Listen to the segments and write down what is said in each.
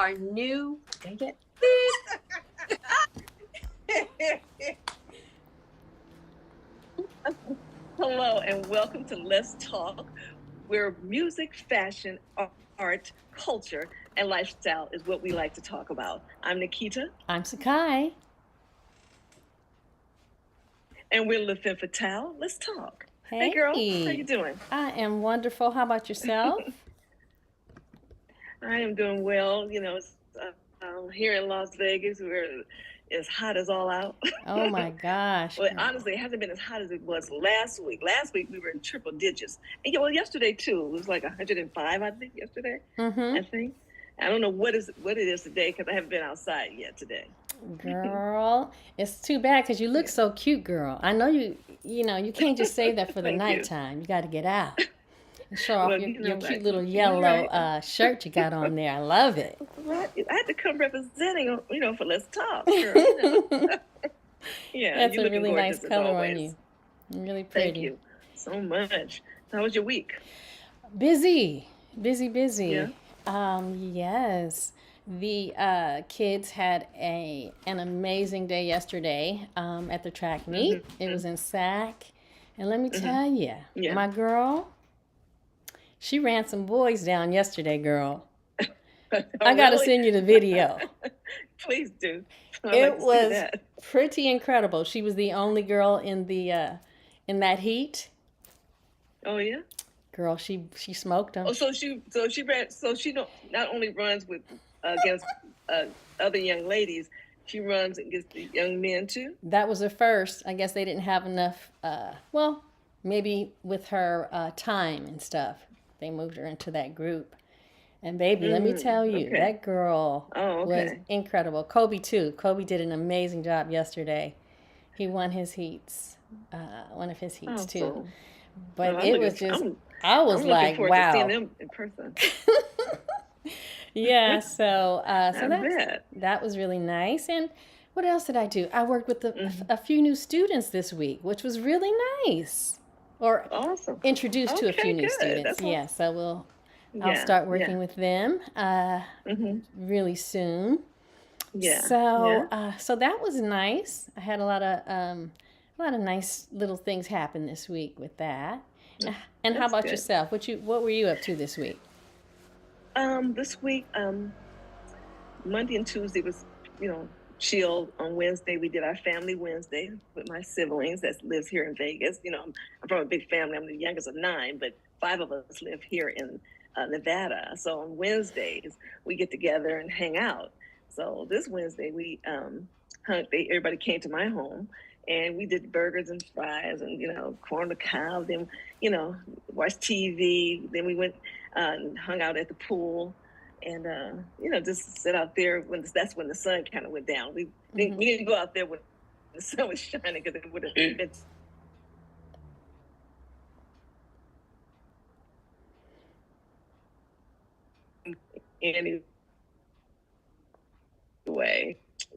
our new, dang it. Hello and welcome to Let's Talk, where music, fashion, art, culture, and lifestyle is what we like to talk about. I'm Nikita. I'm Sakai. And we're Les Femmes Fatales. Let's talk. Hey. Hey girl, how you doing? I am wonderful. How about yourself? I am doing well. You know, here in Las Vegas, we're as hot as all out. Oh my gosh. Well, honestly, it hasn't been as hot as it was last week. Last week we were in triple digits. And yeah, well, yesterday too. It was like 105, I think, yesterday. I think. I don't know what it is today because I haven't been outside yet today. Girl, it's too bad because you look so cute, girl. I know you can't just say that for the nighttime. You got to get out and show off your cute little yellow shirt you got on there. I love it. Right. I had to come representing, for Let's Talk, girl. Yeah, that's a really nice color on you. Really pretty. Thank you so much. How was your week? Busy. Yeah. Yes. The kids had an amazing day yesterday at the track meet. It was in Sac. And let me tell you, my girl, she ran some boys down yesterday, girl. I got to send you the video. Please do. It was pretty incredible. She was the only girl in that heat. Oh, yeah? Girl, she smoked them. Oh, so she not only runs against other young ladies, she runs against the young men too. That was her first. I guess they didn't have enough. Maybe with her time and stuff, they moved her into that group. And baby, let me tell you, that girl was incredible. Kobe too. Kobe did an amazing job yesterday. He won his heats, one of his heats too. Cool. But it was just. I was like, wow. To seeing them in person. Yeah, so that was really nice. And what else did I do? I worked with a few new students this week, which was really nice. Or awesome. Introduced to a few new students. Yeah, so I'll start working with them really soon. Yeah. So that was nice. I had a lot of nice little things happen this week with that. And how about yourself? What were you up to this week? This week, Monday and Tuesday was, chill. On Wednesday, we did our family Wednesday with my siblings that lives here in Vegas. I'm from a big family. I'm the youngest of 9, but 5 of us live here in Nevada. So on Wednesdays, we get together and hang out. So this Wednesday, we everybody came to my home. And we did burgers and fries and, corn on the cob. Then, watched TV. Then we went and hung out at the pool. And, just sit out there. That's when the sun kind of went down. We didn't go out there when the sun was shining because it would have been. Anyway,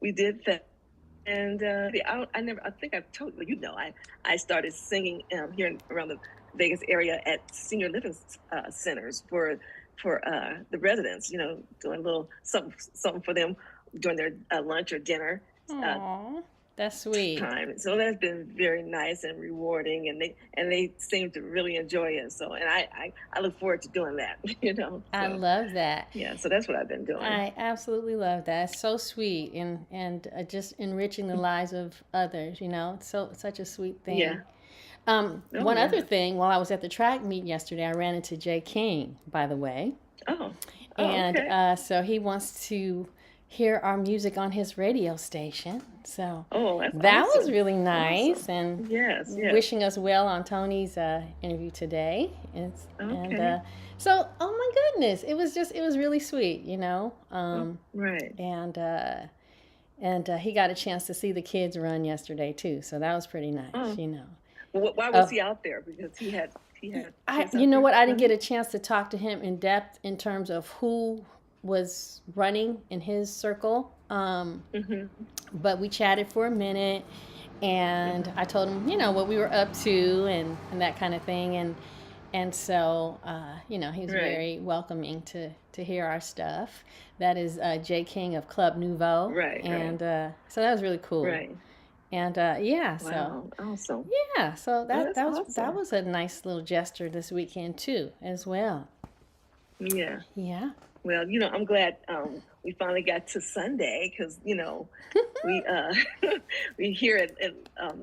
we did that. And I think I've told you, I started singing here around the Vegas area at senior living centers for the residents, doing a little something for them during their lunch or dinner. Aww, that's sweet. Time. So that's been very nice and rewarding, and they seem to really enjoy it. So, and I look forward to doing that. So, I love that. Yeah, so that's what I've been doing. I absolutely love that. It's so sweet and just enriching the lives of others. It's such a sweet thing. Yeah. One other thing, while I was at the track meet yesterday, I ran into Jay King, by the way. Oh. And okay. So he wants to hear our music on his radio station. So that awesome. Was really nice. Awesome. And yes. wishing us well on Tony's interview today. And so, oh my goodness, it was really sweet, right. And he got a chance to see the kids run yesterday too. So that was pretty nice, Well, why was he out there? Because he had. I didn't get a chance to talk to him in depth in terms of who was running in his circle. But we chatted for a minute, and I told him, what we were up to and that kind of thing. And so, he's very welcoming to hear our stuff. That is Jay King of Club Nouveau. Right. And so that was really cool. Right. And Wow. Awesome. Yeah, so that awesome. that was a nice little gesture this weekend too, as well. Yeah. Yeah. Well, I'm glad we finally got to Sunday because we we here at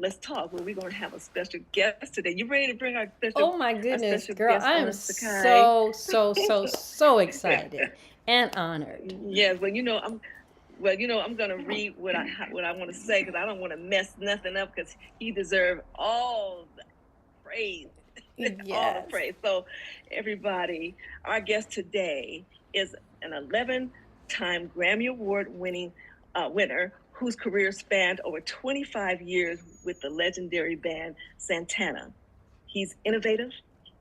Let's Talk where we're going to have a special guest today. You ready to bring our special? Oh my goodness, girl! Guest I am so excited and honored. Yes, well, I'm gonna read what I want to say because I don't want to mess nothing up because he deserves all the praise. Yes. All the praise. So, everybody, our guest today is an 11-time Grammy Award winner whose career spanned over 25 years with the legendary band Santana. He's innovative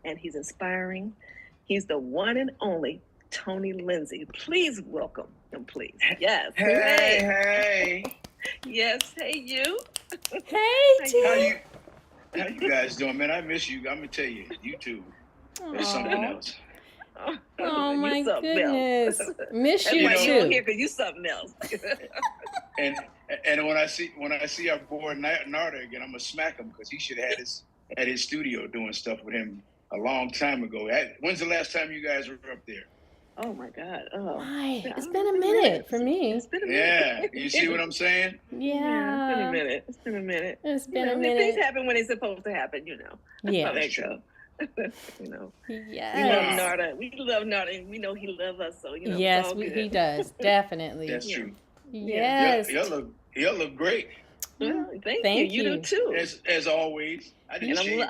and he's inspiring. He's the one and only Tony Lindsay. Please welcome him, please. Yes. Hey. Yes. Hey, you. Hey, Tim. How you guys doing, man? I miss you. I'm gonna tell you, you two is something else. Oh my goodness. Miss you too. too. Here because you something else. and when I see our boy Narda again, I'm gonna smack him because he should have had his studio doing stuff with him a long time ago. When's the last time you guys were up there? Oh my God! Oh, why? It's been a minute for me. It's been a minute. Yeah, you see what I'm saying? Yeah. It's been a minute. It's been a minute. Things happen when they're supposed to happen, Yeah. That's how they go. Yes. We love Narda, and we know he loves us. So yes, he does definitely. That's true. Yes. Y'all look great. Well, thank you. You do too. As always. I didn't shave.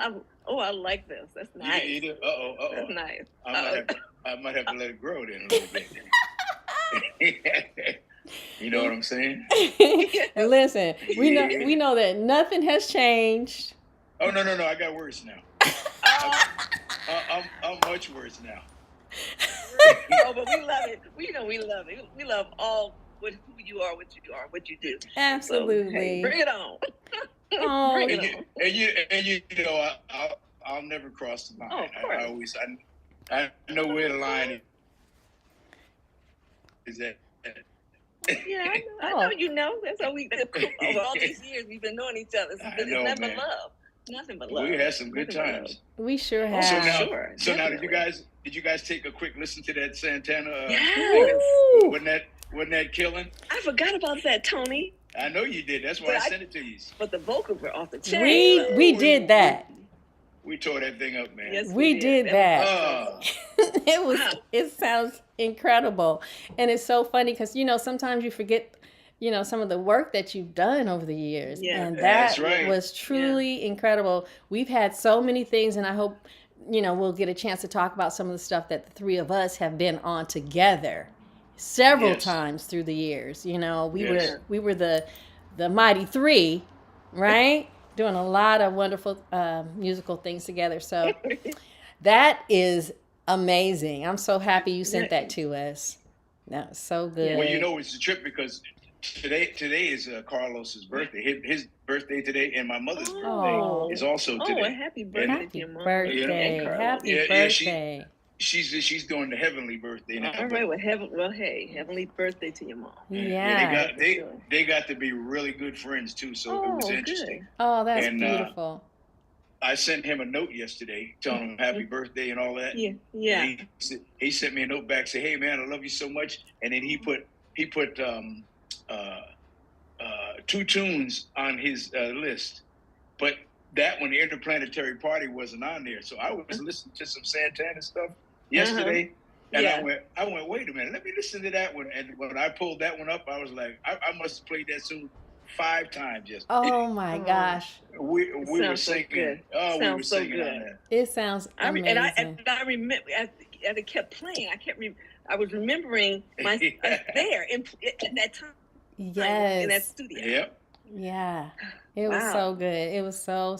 I like this. That's nice. That's nice. I might have to let it grow then a little bit. You know what I'm saying? Listen, we know that nothing has changed. Oh no! I got worse now. I'm much worse now. But we love it. We love it. We love all who you are, what you do. Absolutely. So, hey, bring it on. Oh. And I'll never cross the line. Oh, of course. I know where the line is at. Yeah, I know you know. That's how over all these years we've been knowing each other. It's nothing but love. Nothing but love. We had some good times. We sure have. So now, did you guys take a quick listen to that Santana? Yes. Wasn't that killing? I forgot about that, Tony. I know you did. That's why I sent it to you. But the vocals were off the chain. We did that. We tore that thing up, man. Yes, we did that. It sounds incredible. And it's so funny because, sometimes you forget, some of the work that you've done over the years. Yeah. And that right. was truly incredible. We've had so many things, and I hope, we'll get a chance to talk about some of the stuff that the three of us have been on together several times through the years. We were the Mighty Three, right? Doing a lot of wonderful musical things together. So that is amazing. I'm so happy you sent that to us. That was so good. Well, it's a trip because today is Carlos's birthday. His birthday today, and my mother's birthday is also today. Oh, a happy birthday to your mom. Happy birthday. She's doing the heavenly birthday now. All right, heavenly birthday to your mom. Yeah. They got to be really good friends too, so it was interesting. Good. Oh, that's beautiful. I sent him a note yesterday telling him happy birthday and all that. Yeah. He sent me a note back, say, "Hey man, I love you so much," and then he put 2 tunes on his list, but that one, the Interplanetary Party, wasn't on there. So I was listening to some Santana stuff yesterday, and I went, wait a minute, let me listen to that one. And when I pulled that one up, I was like, I must have played that tune 5 times yesterday. Oh my gosh. We were singing. Oh, we were singing on that. It sounds amazing. And I remember, as it kept playing, I was remembering us there in that time. Yes. In that studio. Yep. Yeah. It was so good. It was so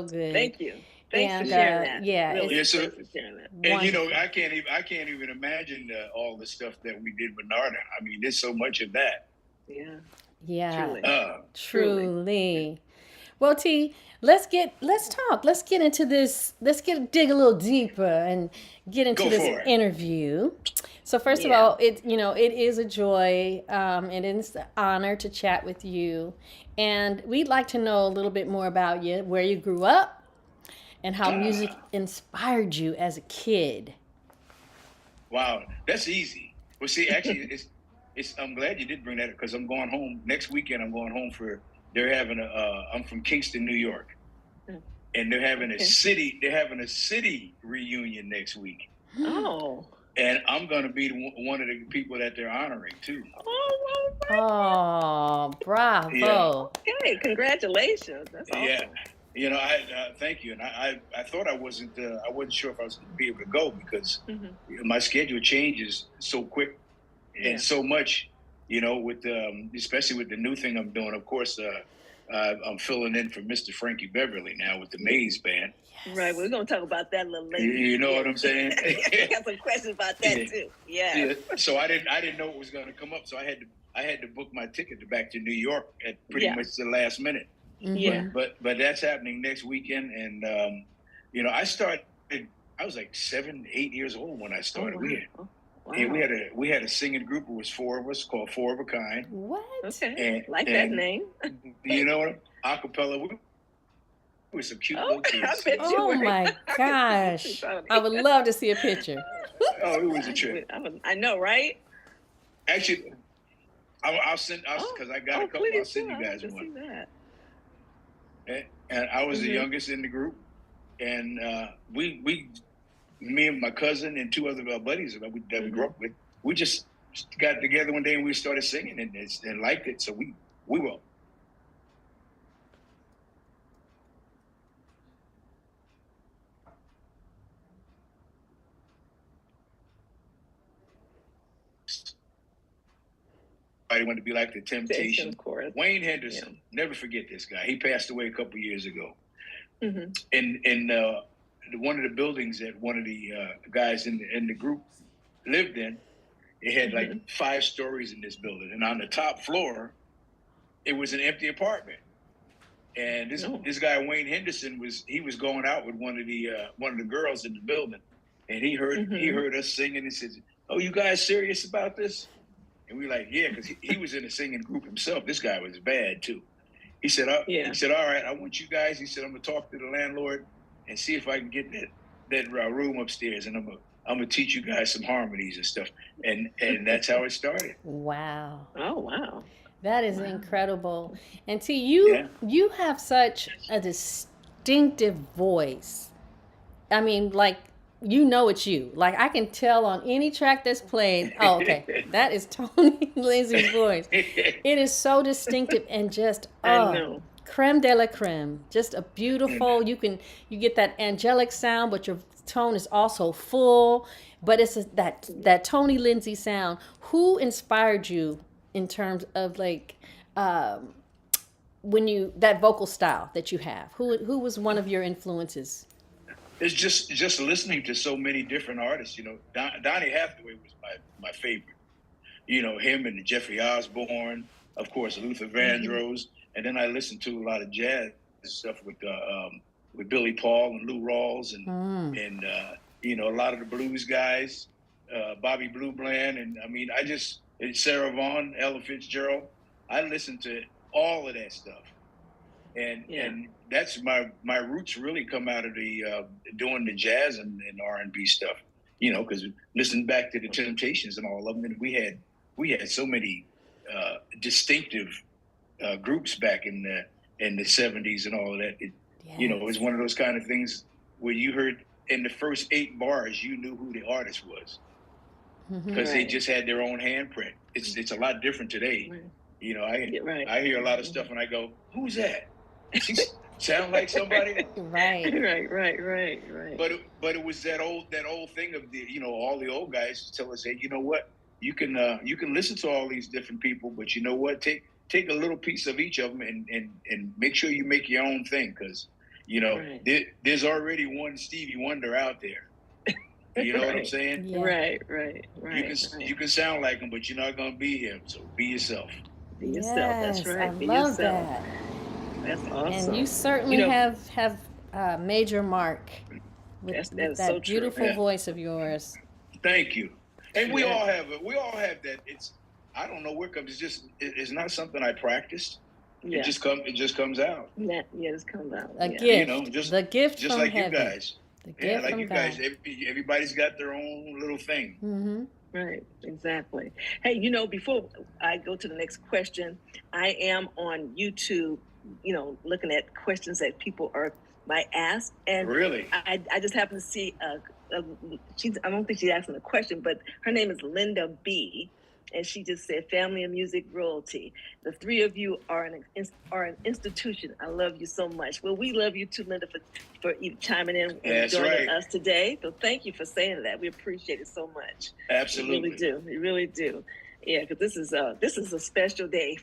good. Thank you. Thanks for sharing that. Yeah. Really, thanks for sharing that. And I can't even imagine all the stuff that we did with Narda. I mean, there's so much of that. Yeah. Yeah. Truly. Truly. Well, T, let's talk. Let's get into this. Dig a little deeper and get into Go this for it. interview. So first of all, it is a joy. It is an honor to chat with you, and we'd like to know a little bit more about you, where you grew up, and how music inspired you as a kid. Wow, that's easy. Well, see, actually, it's. I'm glad you did bring that up because I'm going home next weekend. I'm going home for. They're having I'm from Kingston, New York, and they're having a city. They're having a city reunion next week. Oh. And I'm going to be one of the people that they're honoring too. Oh, bravo! Yeah. Okay, congratulations. That's awesome. Yeah, I thank you. And I thought I wasn't sure if I was going to be able to go because my schedule changes so quick and so much. With especially with the new thing I'm doing. Of course, I'm filling in for Mr. Frankie Beverly now with the Maze Band. Yes. Right, we're going to talk about that a little later. You know what I'm saying? I got some questions about that too. Yeah. So I didn't know it was going to come up, so I had to book my ticket back to New York at pretty much the last minute. Yeah. But that's happening next weekend, and I was like 7, 8 years old when I started. Wow. And we had a singing group. It was 4 of us called Four of a Kind. What? Okay. That name. You know what? Acapella. We were some cute little kids. Oh my gosh! I would love to see a picture. Oh, it was a trip. I know, right? Actually, I'll send because I got a couple. I'll send you guys one. And I was the youngest in the group, and me and my cousin and 2 other buddies that we grew up with, we just got together one day and we started singing and liked it. So we were. I wanted to be like the Temptations. Wayne Henderson, never forget this guy. He passed away a couple years ago. In one of the buildings that one of the guys in the group lived in, it had like 5 stories in this building, and on the top floor, it was an empty apartment. And this guy Wayne Henderson was going out with one of the girls in the building, and he heard us singing and said, "Oh, you guys serious about this?" And we were like, "Yeah," because he was in a singing group himself. This guy was bad too. He said, "He said, all right, I want you guys." He said, "I'm gonna talk to the landlord and see if I can get that room upstairs, and I'm gonna teach you guys some harmonies and stuff." And that's how it started. Wow! Oh wow! That is incredible. And T, you have such a distinctive voice. I mean, like it's you. Like I can tell on any track that's played. Oh, okay, that is Tony Lindsay's voice. It is so distinctive and just creme de la creme. Just a beautiful. You get that angelic sound, but your tone is also full. But it's that Tony Lindsay sound. Who inspired you in terms of like that vocal style that you have? Who was one of your influences? It's just listening to so many different artists. Donny Hathaway was my favorite. Him and Jeffrey Osborne, of course, Luther Vandross, and then I listened to a lot of jazz stuff with Billy Paul and Lou Rawls and a lot of the blues guys, Bobby Blue Bland, and Sarah Vaughan, Ella Fitzgerald. I listened to all of that stuff. And that's my roots really come out of the doing the jazz and R&B stuff, because listening back to the Temptations and all of them, and we had so many distinctive groups back in the 70s and all of that. It was one of those kind of things where you heard in the first 8 bars, you knew who the artist was because they just had their own handprint. It's a lot different today. I hear a lot of stuff and I go, "Who's that? She sound like somebody." Right. But it was that old thing of all the old guys tell us, "Hey, you know what? You can listen to all these different people, but you know what? Take a little piece of each of them and make sure you make your own thing, because there's already one Stevie Wonder out there." You know what I'm saying? Yeah. Right. You can sound like him, but you're not gonna be him. So be yourself. Be yourself. That's right. I love that. That's awesome. And you certainly have made your mark with that is that so true. beautiful voice of yours. Thank you. And we all have it. We all have that. It's, I don't know where it comes. It's not something I practiced. Yeah. It just comes out. Yeah, it just comes out. A gift. You know, the gift just from like heaven. you guys. The gift Yeah, like from you God. guys. Everybody's got their own little thing. Mm-hmm. Right, exactly. Hey, you know, before I go to the next question, I am on YouTube, you know, looking at questions that people might ask. And Really? I just happen to see, I don't think she's asking a question, but her name is Linda B. And she just said, family and music royalty. The three of you are an institution. I love you so much. Well, we love you too, Linda, for chiming in and joining us today. So thank you for saying that. We appreciate it so much. Absolutely. We really do. We really do. Yeah, because this is a special day,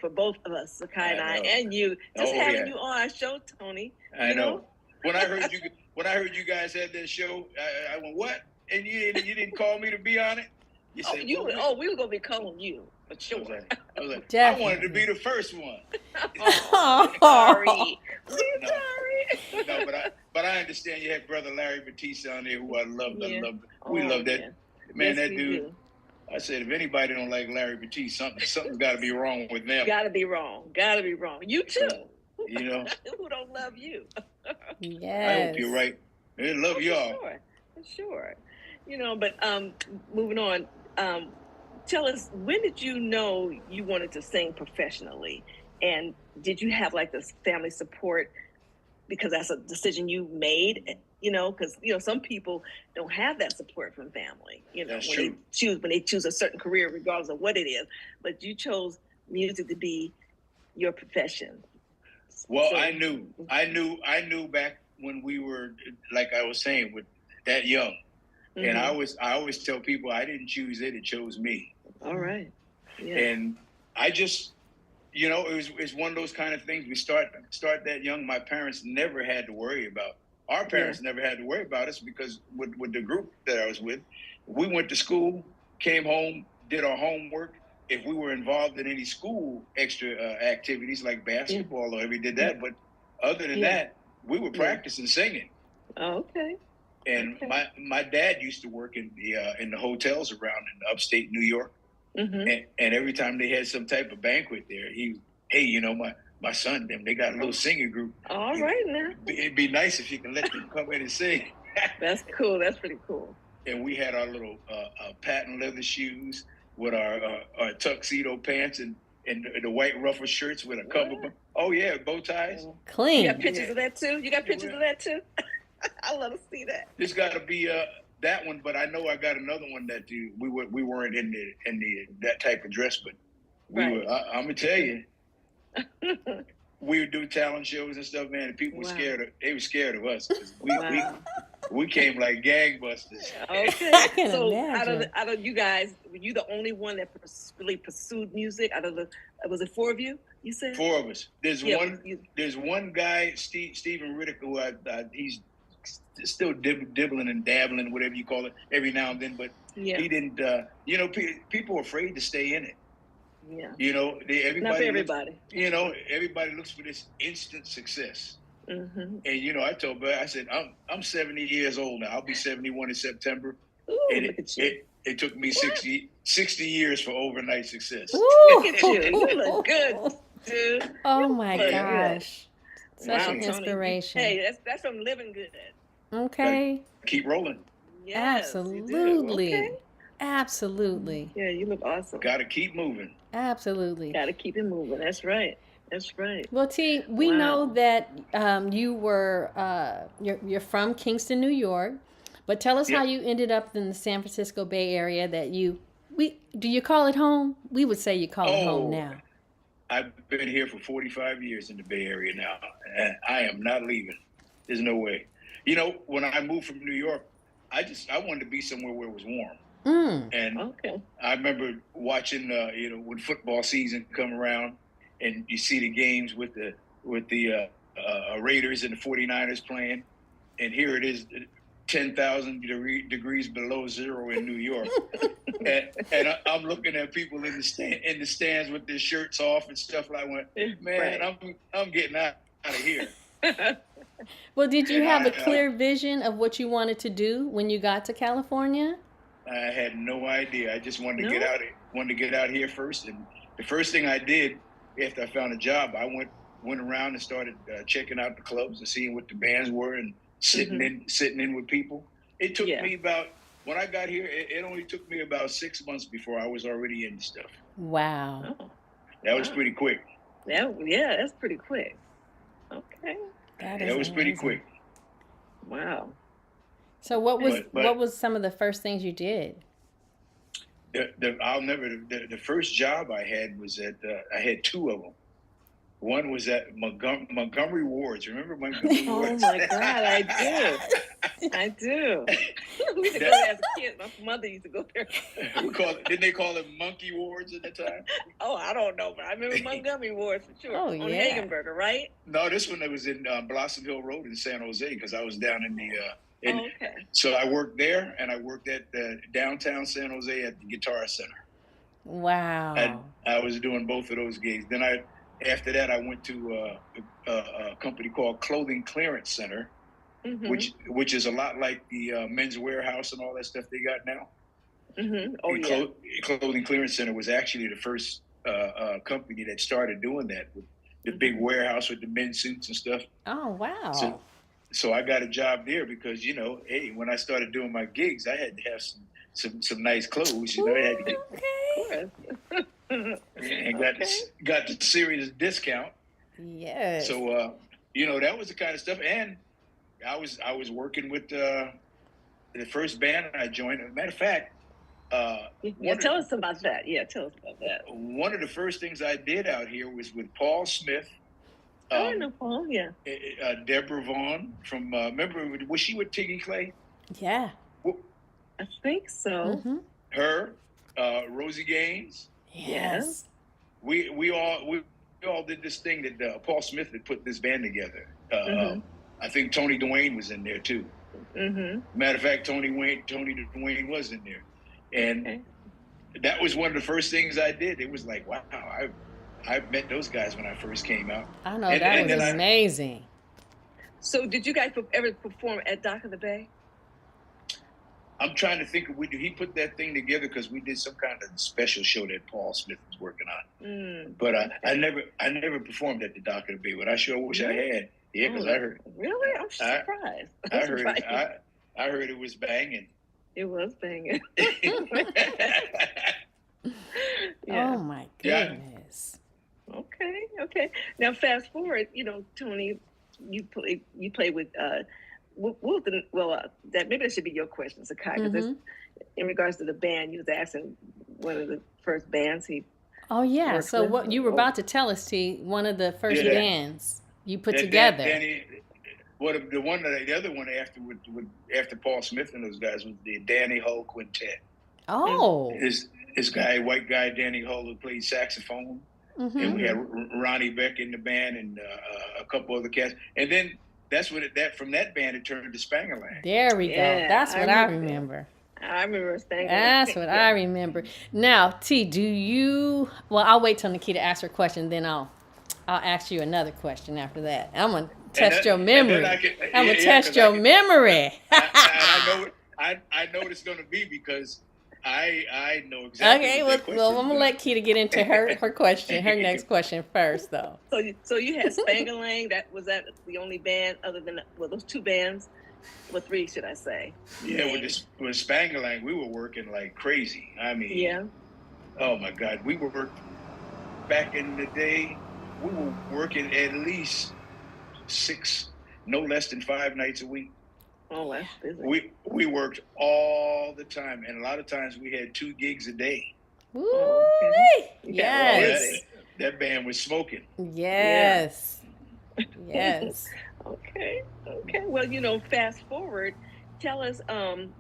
for both of us, Sakai and I, and you. Just having you on our show, Tony. I know. When I heard you guys had that show, I went, what? And you didn't call me to be on it? You said, we were gonna be calling you for sure. I was like, I wanted to be the first one. Sorry. No, but I understand you had brother Larry Batista on there, who I loved. Yeah. We love that. Yeah. Man, yes, that dude. Do. I said, if anybody don't like Larry Batista, something's got to be wrong with them. Gotta be wrong. You too. You know. Who don't love you? Yes. I hope you're right. I love y'all. For sure. But moving on. Tell us, when did you know you wanted to sing professionally? And did you have like this family support because that's a decision you made? Because some people don't have that support from family. That's when true. they choose a certain career, regardless of what it is. But you chose music to be your profession. Well, so, I knew back when we were, like I was saying, with that young. Mm-hmm. And I always tell people I didn't choose it chose me. All right. Yeah. And I just, it's one of those kind of things. We start that young. My parents never had to worry about. Our parents never had to worry about us because with the group that I was with, we went to school, came home, did our homework. If we were involved in any school extra activities like basketball or we did that, but other than that, we were practicing singing. Oh, okay. And my dad used to work in the hotels around in upstate New York, and every time they had some type of banquet there, my son, they got a little singing group. All right now. It'd be nice if you can let them come in and sing. That's cool. That's pretty cool. And we had our little patent leather shoes with our tuxedo pants and the white ruffle shirts with a cover. Oh yeah, bow ties. Clean. You got pictures of that too? of that too? I love to see that. There's got to be that one, but I know I got another one that we weren't in the that type of dress, but we were. I'm gonna tell you, we would do talent shows and stuff, man. And people were scared. They were scared of us because we came like gangbusters. Okay, so out of you guys, were you the only one that really pursued music? Was it four of you? You said 4 of us. There's one guy, Stephen Riddick, who he's still dibbling and dabbling, whatever you call it, every now and then. But he didn't. People are afraid to stay in it. Yeah. Everybody. Not for everybody. Everybody looks for this instant success. Mm-hmm. And I told Bud, I said, I'm 70 years old now. I'll be 71 in September. Ooh, and it took me 60 years for overnight success. Look at you. You look good, dude. Oh my gosh. Such an inspiration. Hey, that's from living good. Okay. Keep rolling. Yes, absolutely. Okay. Absolutely. Yeah, you look awesome. Got to keep moving. Absolutely. Got to keep it moving. That's right. Well, T, we know that you were you're from Kingston, New York, but tell us how you ended up in the San Francisco Bay Area. Do you call it home? We would say you call it home now. I've been here for 45 years in the Bay Area now, and I am not leaving. There's no way. When I moved from New York, I wanted to be somewhere where it was warm. And I remember watching, when football season come around, and you see the games with the Raiders and the 49ers playing, and here it is, 10,000 degrees below zero in New York. and I'm looking at people in the stands with their shirts off and stuff. I went, man, right. I'm getting out of here. Well, did you have a clear vision of what you wanted to do when you got to California? I had no idea. I just wanted to get out here first. And the first thing I did after I found a job, I went around and started checking out the clubs and seeing what the bands were and sitting in with people. It took me about, when I got here, it only took me about 6 months before I was already into stuff. Wow. Oh, that was pretty quick. Yeah, that's pretty quick. Okay. That was pretty quick. Wow. So what was some of the first things you did? The first job I had was I had two of them. One was at Montgomery Wards. Remember Montgomery Wards? Oh my God, I do. We used to go there as a kid. My mother used to go there. Didn't they call it Monkey Wards at the time? Oh, I don't know, but I remember Montgomery Wards for sure. Oh, on yeah. Hagenberger, right? No, this one was in Blossom Hill Road in San Jose because I was down in the. Okay. So I worked there, and I worked at downtown San Jose at the Guitar Center. Wow. I was doing both of those gigs. Then after that, I went to a company called Clothing Clearance Center, which is a lot like the Men's Warehouse and all that stuff they got now. Mm-hmm. Oh, Clothing Clearance Center was actually the first company that started doing that with the big warehouse with the men's suits and stuff. Oh, wow. So I got a job there because, hey, when I started doing my gigs, I had to have some nice clothes. I had to get, and got the serious discount. Yes. So that was the kind of stuff. And I was working with the first band I joined. As a matter of fact, tell us about that. Yeah, tell us about that. One of the first things I did out here was with Paul Smith. I know Paul. Yeah. Deborah Vaughn from remember, was she with Tiggy Clay? Yeah. I think so. Mm-hmm. Her, Rosie Gaines. Yes. We all did this thing that Paul Smith had put this band together. I think Tony Dwayne was in there too. Mm-hmm. Matter of fact, Tony Dwayne was in there, and that was one of the first things I did. It was like, wow, I met those guys when I first came out. I know, that was amazing. So did you guys ever perform at Dock of the Bay? I'm trying to think if he put that thing together because we did some kind of special show that Paul Smith was working on. But I never performed at the Dock of the Bay, but I sure wish I had. Yeah, because I heard. Really? I'm surprised. I heard it was banging. It was banging. Oh my goodness. Okay. Now fast forward. Tony, you play with that maybe that should be your question, Sakai, because in regards to the band, you was asking one of the first bands he. Oh yeah. So what you were about to tell us, T, one of the first bands you put together. The other one after Paul Smith and those guys was the Danny Hull Quintet. Oh. This guy, white guy, Danny Hull, who played saxophone, and we had Ronnie Beck in the band and a couple other cats, and then. From that band it turned to Spangalang. There we go. That's what I remember. I remember Spangalang. That's what I remember. Now, T, I'll wait till Nikita asks her question, then I'll ask you another question after that. I'm gonna test your memory. I'm gonna test your memory. I know what it's gonna be because I know exactly. Okay, well, I'm gonna let Kita get into her question, her next question first, though. So you had Spangalang. Was that the only band other than those two bands? Well, three, should I say? Yeah, with Spangalang, we were working like crazy. I mean, oh my God, we were working back in the day. We were working at least 6, no less than 5 nights a week. Oh, that's busy. We worked all the time, and a lot of times we had 2 gigs a day. Ooh, yes. That band was smoking. Yes. Yes. Okay. Well, fast forward. Tell us,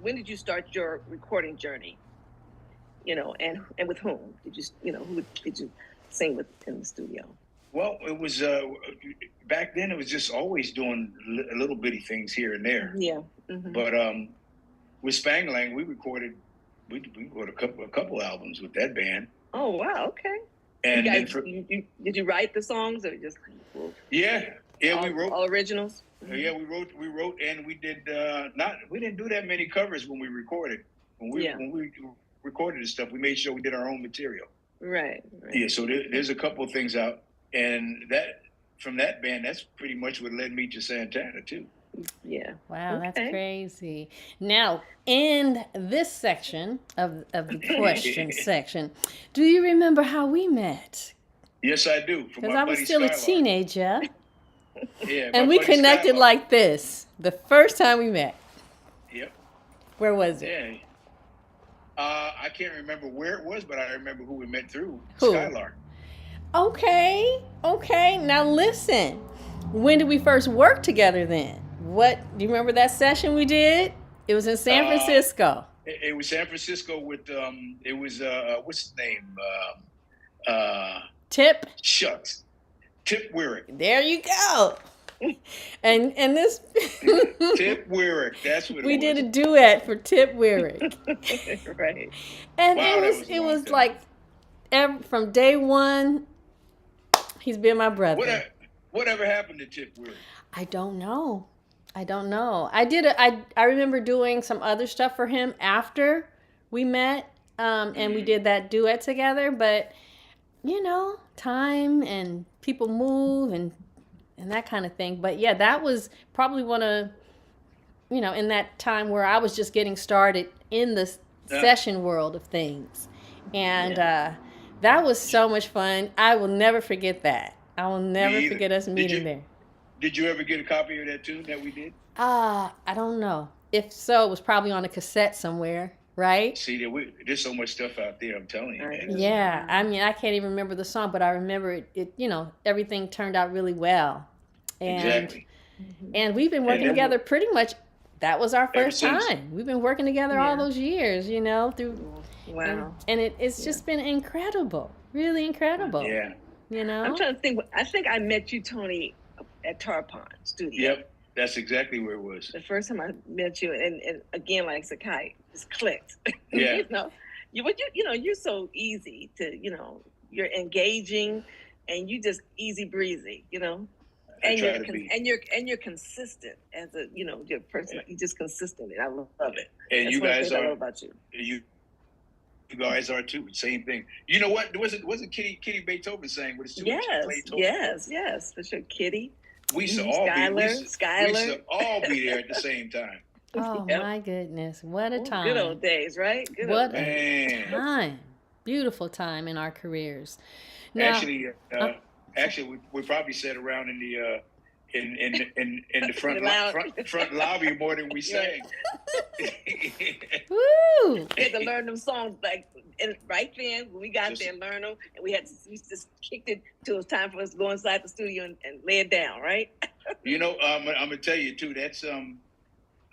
when did you start your recording journey? And with whom did you, who did you sing with in the studio? Well, it was back then it was just always doing little bitty things here and there. Yeah. Mm-hmm. But with Spangling, we recorded a couple albums with that band. Oh wow, okay. And you guys, did you write the songs or just? Yeah, we wrote all originals. Mm-hmm. Yeah, we wrote, and we did we didn't do that many covers when we recorded. When we recorded this stuff, we made sure we did our own material. Right. Yeah, so there's a couple of things out, and that from that band, that's pretty much what led me to Santana too. Yeah. Wow, that's crazy. Now, in this section of the question section, do you remember how we met? Yes, I do. Because I was still a teenager. Yeah. And we connected like this the first time we met. Yep. Where was it? Yeah. I can't remember where it was, but I remember who we met through. Who? Skylark. Okay. Now listen. When did we first work together then? What do you remember that session we did? It was in San Francisco. It was San Francisco with it was what's his name? Tip. Shucks. Tip Weirick. There you go. And this Tip Weirick. That's what we did a duet for Tip Weirick. Right. And it was like from day one, he's been my brother. Whatever happened to Tip Weirick? I don't know. I remember doing some other stuff for him after we met, and we did that duet together. But time and people move and that kind of thing. But yeah, that was probably one of in that time where I was just getting started in the session world of things, and that was so much fun. I will never forget that. I will never forget us meeting there. Did you ever get a copy of that tune that we did? I don't know. If so, it was probably on a cassette somewhere, right? See, there's so much stuff out there, I'm telling you, man. Yeah, I mean, I can't even remember the song, but I remember it everything turned out really well. And, exactly. And we've been working together pretty much. That was our first time. We've been working together all those years, through. Wow. And it's just been incredible, really incredible. Yeah. I'm trying to think. I think I met you, Tony, at Tar Pond Studio. Yep, that's exactly where it was. The first time I met you, and again, like Sakai, just clicked. Yeah. You're so easy to, you're engaging, and you just easy breezy, and you're consistent as a, your person. You're just consistent, and I love it. And that's you guys I love about you. You guys are too. Same thing. You know what? Wasn't Kitty Beethoven sang with his two? Yes, for sure, Kitty. We used to all be there at the same time. Oh my goodness, what a time! Good old days, right? What a time! Beautiful time in our careers. Now, actually, we probably sat around in the in the front lobby more than we sang. Woo! We had to learn them songs right then when we got there and learn them, and we just kicked it till it was time for us to go inside the studio and lay it down, right? I'm gonna tell you too. That's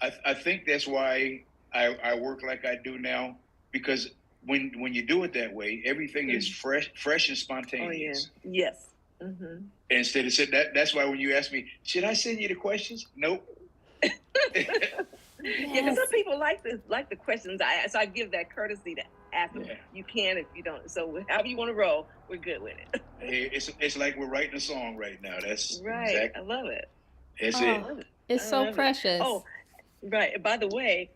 I think that's why I work like I do now, because when you do it that way, everything is fresh and spontaneous. Oh yeah. Yes. Mm-hmm. Instead of saying that's why when you ask me, should I send you the questions? Nope. Yeah, because some people like the questions I ask, so I give that courtesy to ask them. You can if you don't. So however you want to roll, we're good with it. It's like we're writing a song right now. That's right. Exactly. I love it. That's it. It's so precious. Oh, right. By the way,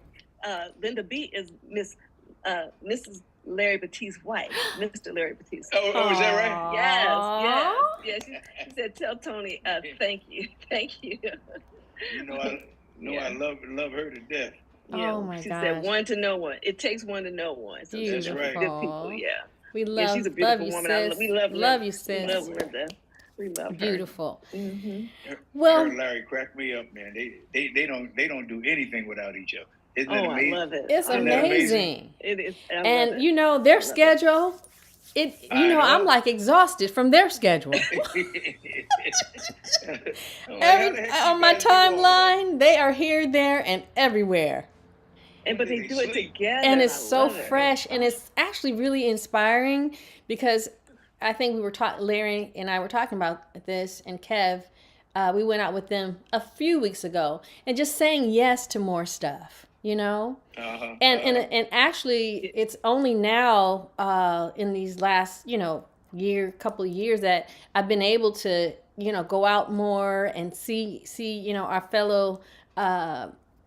Linda B is Mrs. Larry Batiste's wife, Mr. Larry Batiste. Oh, is that right? Yes. She said, "Tell Tony, thank you." I love her to death. Oh my God. She said, "One to know one. It takes one to know one." So that's right. Good people, yeah. We love. She's a beautiful woman. Sis. We love you, sis. We love Linda. We love her. Beautiful. Mm-hmm. Well, her and Larry crack me up, man. They don't do anything without each other. Isn't that amazing? I love it. It's amazing. It is. And their schedule. I'm like exhausted from their schedule. On my timeline, they are here, there, and everywhere. But they do it together. And it's so fresh, and it's actually really inspiring, because I think Larry and I were talking about this, and Kev, We went out with them a few weeks ago, and just saying yes to more stuff, you know? And actually, it's only now in these last, couple of years that I've been able to, go out more and see, our fellow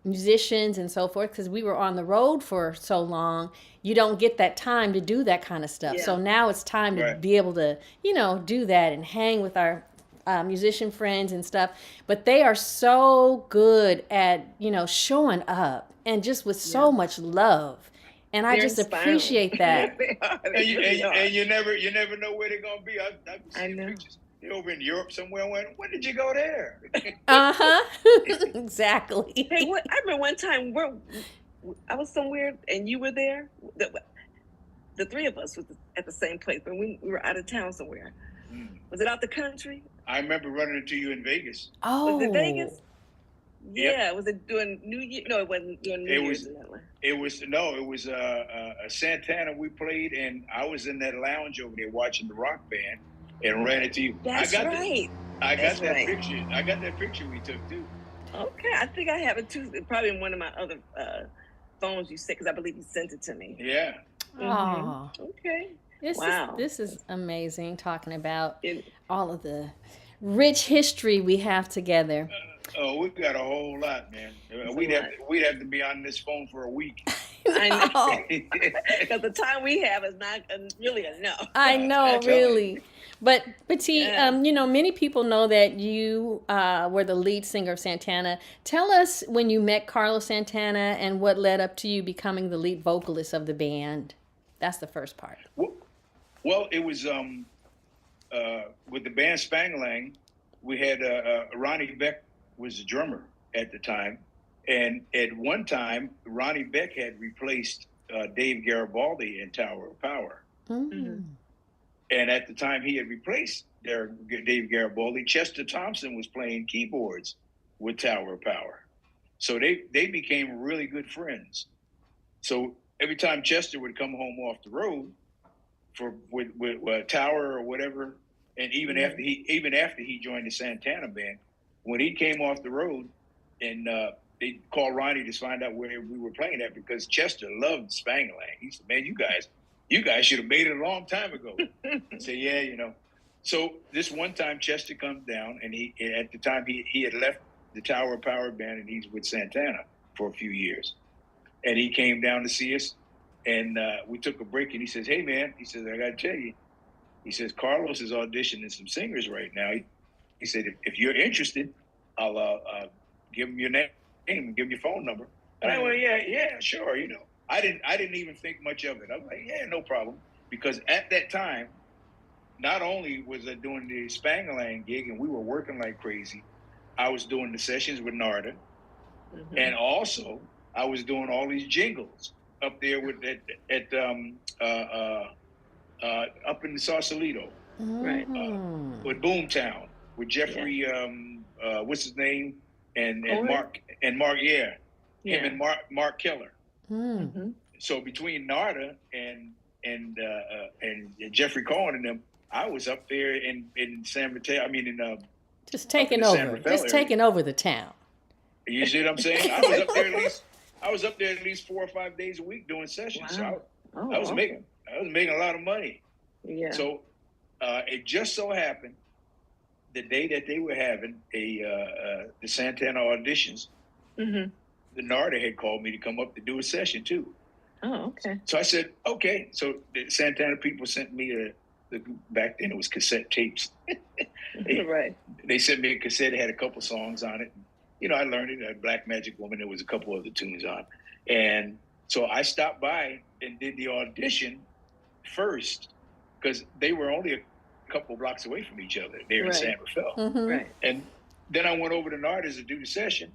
musicians and so forth, because we were on the road for so long. You don't get that time to do that kind of stuff. Yeah. So now it's time to be able to, do that and hang with our musician friends and stuff. But they are so good at, showing up and just with so much love. And I just appreciate that. And you never know where they're gonna be. I've seen pictures. You're over in Europe somewhere. When did you go there? Exactly. Hey, I remember one time I was somewhere and you were there. The three of us was at the same place, but we were out of town somewhere. Was it out the country? I remember running into you in Vegas. Oh, was it Vegas? Yeah, was it doing New Year? No, it wasn't doing New Year's. It was a Santana we played, and I was in that lounge over there watching the rock band, and ran into you. That's right. I got that picture. I got that picture we took too. Okay, I think I have it too. Probably in one of my other phones you said, because I believe you sent it to me. Yeah. Oh. Okay. This is amazing, talking about all of the rich history we have together. We got a whole lot, man. We'd have to be on this phone for a week. I know. Because the time we have is not really enough. I know, really. But T, many people know that you were the lead singer of Santana. Tell us when you met Carlos Santana and what led up to you becoming the lead vocalist of the band. That's the first part. Well, it was with the band Spang-a-Lang. We had Ronnie Beck was the drummer at the time. And at one time, Ronnie Beck had replaced Dave Garibaldi in Tower of Power. Mm-hmm. And at the time he had replaced Dave Garibaldi, Chester Thompson was playing keyboards with Tower of Power. So they became really good friends. So every time Chester would come home off the road with Tower or whatever, and even after he joined the Santana band, when he came off the road, and they called Ronnie to find out where we were playing at, because Chester loved Spang-a-Lang. He said, "Man, you guys should have made it a long time ago." I said, "Yeah, So this one time Chester comes down, and at the time he had left the Tower of Power band, and he's with Santana for a few years. And he came down to see us, and we took a break, and he says, "Hey, man," he says, "I got to tell you," he says, "Carlos is auditioning some singers right now." He said, if you're interested, I'll give him your name and give him your phone number. And I went, yeah, sure. I didn't even think much of it. I'm like, yeah, no problem. Because at that time, not only was I doing the Spang-a-Lang gig and we were working like crazy, I was doing the sessions with Narda. Mm-hmm. And also I was doing all these jingles up there with up in the Sausalito, right? With Boomtown, with Jeffrey, what's his name, and Mark, him and Mark Keller. Mm-hmm. So between Narda and Jeffrey Cohen and them, I was up there in San Mateo. I mean, just taking over the town. You see what I'm saying? I was up there at least 4 or 5 days a week doing sessions. Wow. So I was making a lot of money. Yeah. So it just so happened the day that they were having the Santana auditions, mm-hmm. the Narda had called me to come up to do a session too. Oh, okay. So I said, okay. So the Santana people sent me back then it was cassette tapes. Right. They sent me a cassette. It had a couple songs on it. I learned it. Black Magic Woman. There was a couple other tunes on. And so I stopped by and did the audition first, because they were only a couple blocks away from each other there in San Rafael. Mm-hmm. Right. And then I went over to Narda's to do the session.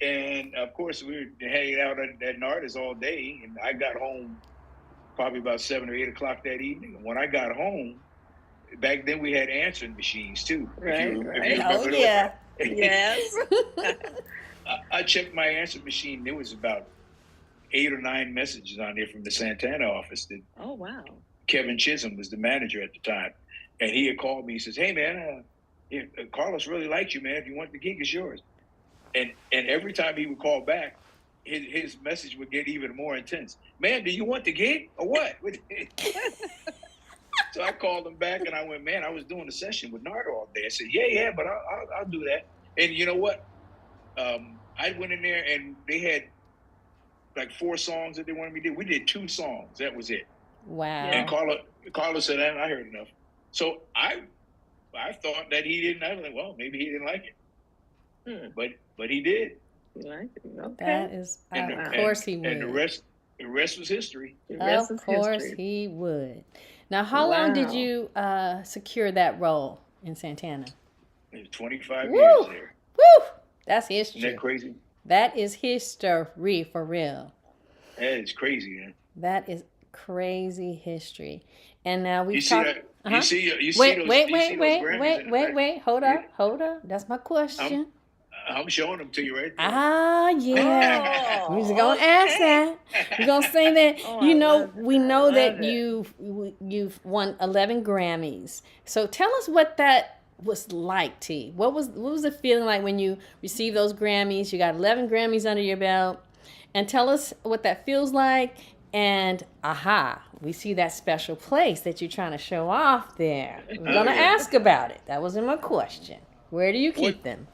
And of course, we were hanging out at Narda's all day. And I got home probably about 7 or 8 o'clock that evening. And when I got home, back then we had answering machines too. Right. Oh, yeah. Yes. I checked my answer machine. There was about 8 or 9 messages on there from the Santana office. Oh, wow. Kevin Chisholm was the manager at the time. And he had called me. He says, "Hey, man, Carlos really likes you, man. If you want the gig, it's yours. And every time he would call back, his message would get even more intense. Man, do you want the gig or what? So I called him back and I went, man, I was doing a session with Nardo all day. I said, yeah, but I'll do that. And you know what? I went in there and they had like 4 songs that they wanted me to do. We did 2 songs. That was it. Wow. And Carlos said, I heard enough. So I thought that he didn't. I was like, well, maybe he didn't like it. But he did. Okay. That is, of course he would. And the rest was history. Of course he would. Now, how long did you secure that role in Santana? It was 25 years there. Woo! That's history. Isn't that crazy? That is history for real. That is crazy, man. That is crazy history. And now we see those Grammys. Wait. Hold up. That's my question. I'm showing them to you right there. Yeah. We're just gonna ask that. We're gonna say that. We know that you've won 11 Grammys. So tell us what that was like, T. What was the feeling like when you received those Grammys? You got 11 Grammys under your belt, and tell us what that feels like. And we see that special place that you're trying to show off there. I'm gonna ask about it. That wasn't my question. Where do you keep them?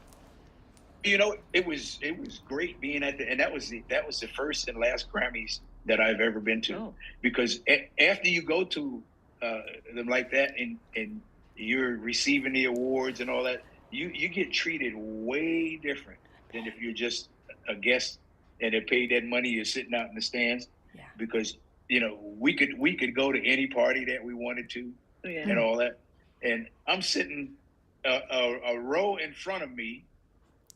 It was great being at and that was the first and last Grammys that I've ever been to, because after you go to them like that and you're receiving the awards and all that, you get treated way different than if you're just a guest and they paid that money, you're sitting out in the stands. Yeah. Because we could go to any party that we wanted to and all that, and I'm sitting a row in front of me